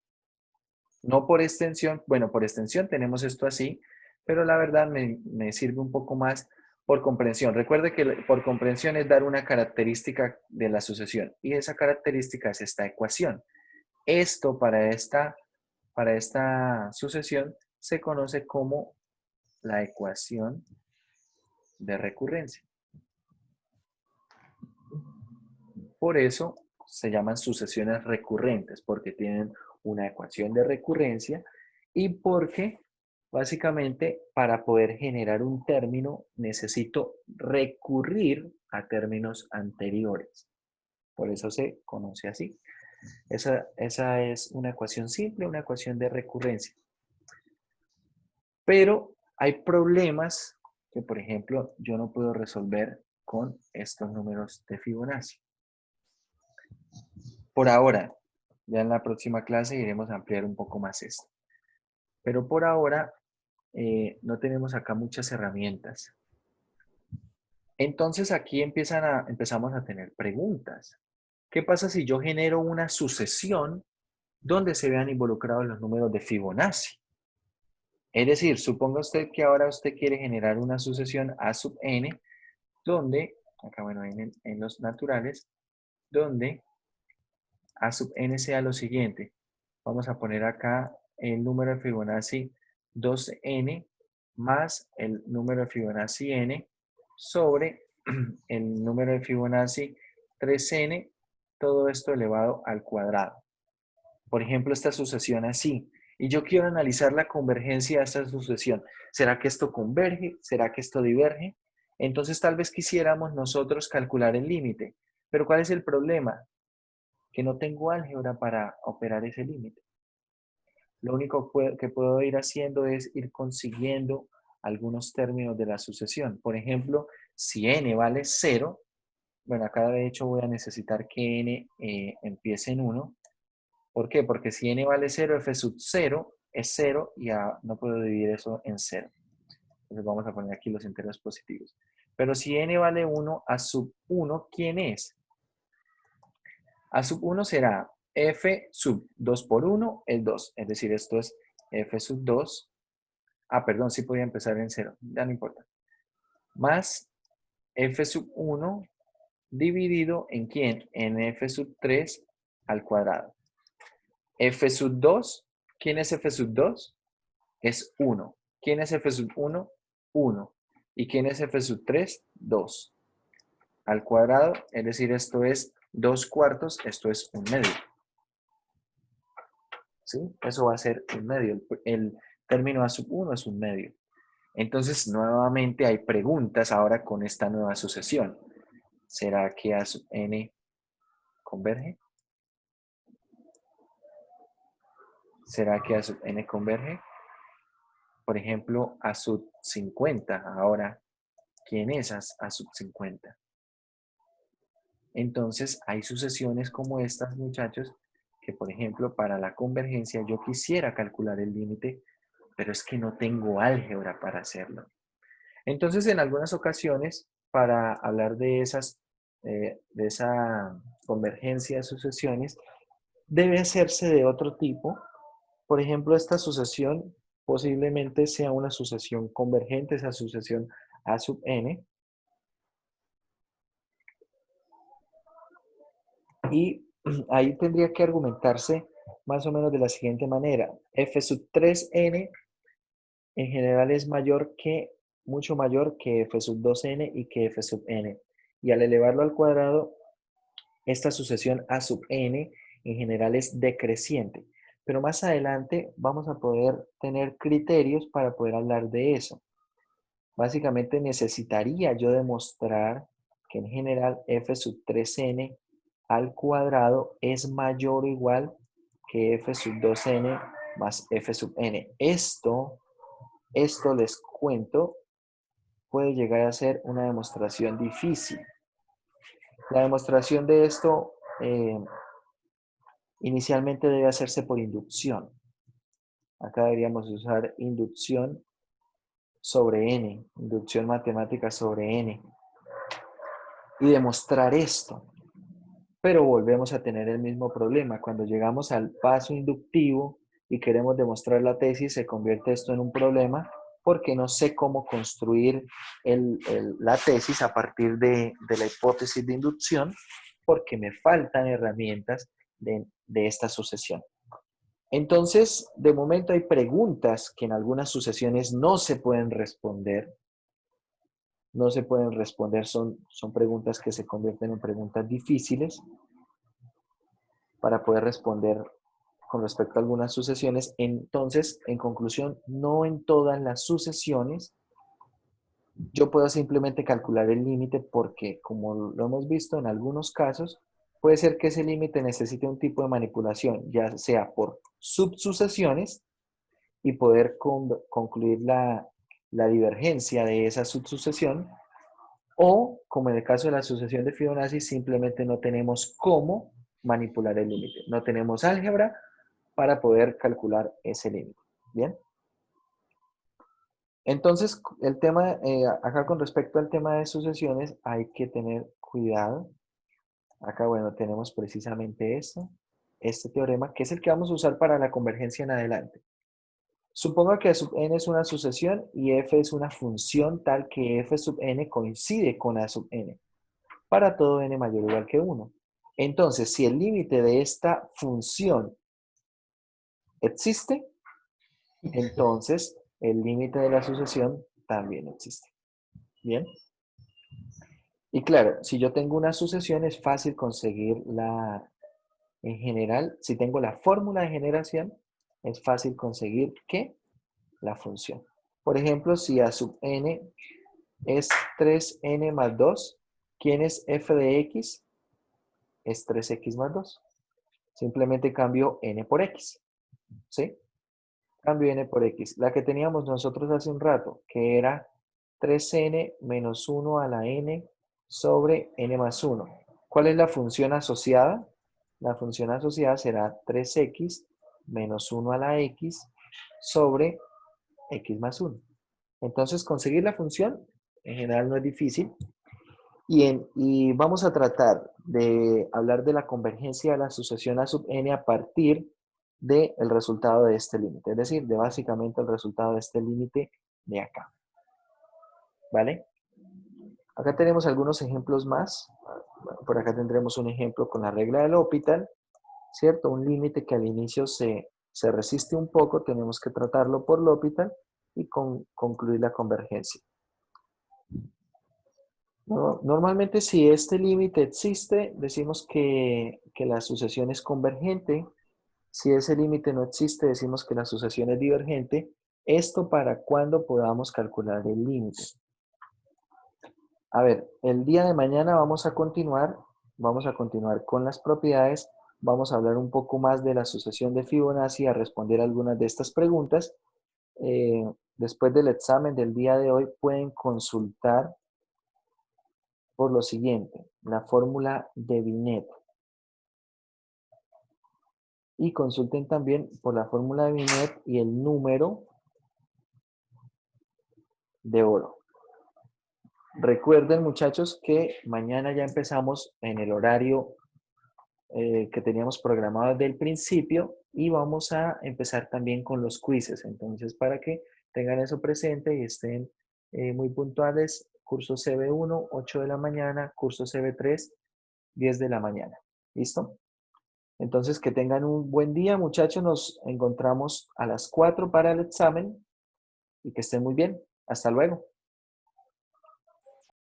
no por extensión. Bueno, por extensión tenemos esto así, pero la verdad me sirve un poco más por comprensión. Recuerde que por comprensión es dar una característica de la sucesión y esa característica es esta ecuación. Esto para esta sucesión se conoce como la ecuación de recurrencia. Por eso se llaman sucesiones recurrentes, porque tienen una ecuación de recurrencia y porque básicamente para poder generar un término necesito recurrir a términos anteriores. Por eso se conoce así. Esa es una ecuación simple, una ecuación de recurrencia. Pero hay problemas que, por ejemplo, yo no puedo resolver con estos números de Fibonacci. Por ahora, ya en la próxima clase iremos a ampliar un poco más esto. Pero por ahora no tenemos acá muchas herramientas. Entonces aquí empezamos a tener preguntas. ¿Qué pasa si yo genero una sucesión donde se vean involucrados los números de Fibonacci? Es decir, suponga usted que ahora usted quiere generar una sucesión A sub n, donde, acá bueno, en los naturales, donde A sub n sea lo siguiente. Vamos a poner acá el número de Fibonacci 2n más el número de Fibonacci n sobre el número de Fibonacci 3n, todo esto elevado al cuadrado. Por ejemplo, esta sucesión así. Y yo quiero analizar la convergencia de esta sucesión. ¿Será que esto converge? ¿Será que esto diverge? Entonces tal vez quisiéramos nosotros calcular el límite. Pero ¿cuál es el problema? Que no tengo álgebra para operar ese límite. Lo único que puedo ir haciendo es ir consiguiendo algunos términos de la sucesión. Por ejemplo, si n vale 0, bueno, acá de hecho voy a necesitar que n empiece en 1. ¿Por qué? Porque si n vale 0, f sub 0 es 0 y no puedo dividir eso en 0. Entonces vamos a poner aquí los enteros positivos. Pero si n vale 1, a sub 1, ¿quién es? A sub 1 será f sub 2 por 1 es 2. Es decir, esto es f sub 2. Ah, perdón, sí podía empezar en 0. Ya no importa. Más f sub 1 dividido en ¿quién? En f sub 3 al cuadrado. F sub 2, ¿quién es f sub 2? Es 1. ¿Quién es f sub 1? 1. ¿Y quién es f sub 3? 2. Al cuadrado, es decir, esto es 2 cuartos, esto es 1 medio. ¿Sí? Eso va a ser 1 medio. El término A sub 1 es un medio. Entonces, nuevamente hay preguntas ahora con esta nueva sucesión. ¿Será que A sub n converge? ¿Será que A sub n converge? Por ejemplo, A sub 50. Ahora, ¿quién es A sub 50? Entonces, hay sucesiones como estas, muchachos, que, por ejemplo, para la convergencia yo quisiera calcular el límite, pero es que no tengo álgebra para hacerlo. Entonces, en algunas ocasiones, para hablar de esa convergencia de sucesiones, debe hacerse de otro tipo. Por ejemplo, esta sucesión posiblemente sea una sucesión convergente, esa sucesión A sub n. Y ahí tendría que argumentarse más o menos de la siguiente manera. F sub 3n en general es mucho mayor que F sub 2n y que F sub n. Y al elevarlo al cuadrado, esta sucesión A sub n en general es decreciente. Pero más adelante vamos a poder tener criterios para poder hablar de eso. Básicamente necesitaría yo demostrar que en general F sub 3n al cuadrado es mayor o igual que F sub 2n más F sub n. Esto les cuento, puede llegar a ser una demostración difícil. La demostración de esto inicialmente debe hacerse por inducción. Acá deberíamos usar inducción sobre n, inducción matemática sobre n, y demostrar esto. Pero volvemos a tener el mismo problema. Cuando llegamos al paso inductivo y queremos demostrar la tesis, se convierte esto en un problema porque no sé cómo construir la tesis a partir de la hipótesis de inducción, porque me faltan herramientas de esta sucesión. Entonces, de momento hay preguntas que en algunas sucesiones no se pueden responder. No se pueden responder, son preguntas que se convierten en preguntas difíciles para poder responder con respecto a algunas sucesiones. Entonces, en conclusión, no en todas las sucesiones yo puedo simplemente calcular el límite porque, como lo hemos visto en algunos casos, puede ser que ese límite necesite un tipo de manipulación, ya sea por subsucesiones y poder concluir la divergencia de esa subsucesión, o, como en el caso de la sucesión de Fibonacci, simplemente no tenemos cómo manipular el límite. No tenemos álgebra para poder calcular ese límite. ¿Bien? Entonces, el tema, acá con respecto al tema de sucesiones, hay que tener cuidado. Acá, bueno, tenemos precisamente este teorema, que es el que vamos a usar para la convergencia en adelante. Suponga que sub n es una sucesión y f es una función tal que f sub n coincide con a sub n para todo n mayor o igual que 1. Entonces, si el límite de esta función existe, entonces el límite de la sucesión también existe. ¿Bien? Y claro, si yo tengo una sucesión es fácil conseguir en general, si tengo la fórmula de generación, es fácil conseguir ¿qué? La función. Por ejemplo, si a sub n es 3n más 2, ¿quién es f de x? Es 3x más 2. Simplemente cambio n por x. ¿Sí? Cambio n por x. La que teníamos nosotros hace un rato, que era 3n menos 1 a la n sobre n más 1. ¿Cuál es la función asociada? La función asociada será 3x menos 1 a la x sobre x más 1. Entonces, conseguir la función en general no es difícil. Y vamos a tratar de hablar de la convergencia de la sucesión a sub n a partir del resultado de este límite. Es decir, de básicamente el resultado de este límite de acá. ¿Vale? Acá tenemos algunos ejemplos más. Por acá tendremos un ejemplo con la regla del L'Hopital, ¿cierto? Un límite que al inicio se resiste un poco, tenemos que tratarlo por L'Hopital y concluir la convergencia. Normalmente si este límite existe, decimos que la sucesión es convergente. Si ese límite no existe, decimos que la sucesión es divergente. Esto para cuando podamos calcular el límite. A ver, el día de mañana vamos a continuar con las propiedades, vamos a hablar un poco más de la sucesión de Fibonacci, a responder algunas de estas preguntas. Después del examen del día de hoy pueden consultar por lo siguiente, la fórmula de Binet. Y consulten también por la fórmula de Binet y el número de oro. Recuerden, muchachos, que mañana ya empezamos en el horario que teníamos programado desde el principio y vamos a empezar también con los quizzes. Entonces, para que tengan eso presente y estén muy puntuales, curso CB1, 8 de la mañana, curso CB3, 10 de la mañana. ¿Listo? Entonces, que tengan un buen día, muchachos. Nos encontramos a las 4 para el examen y que estén muy bien. Hasta luego.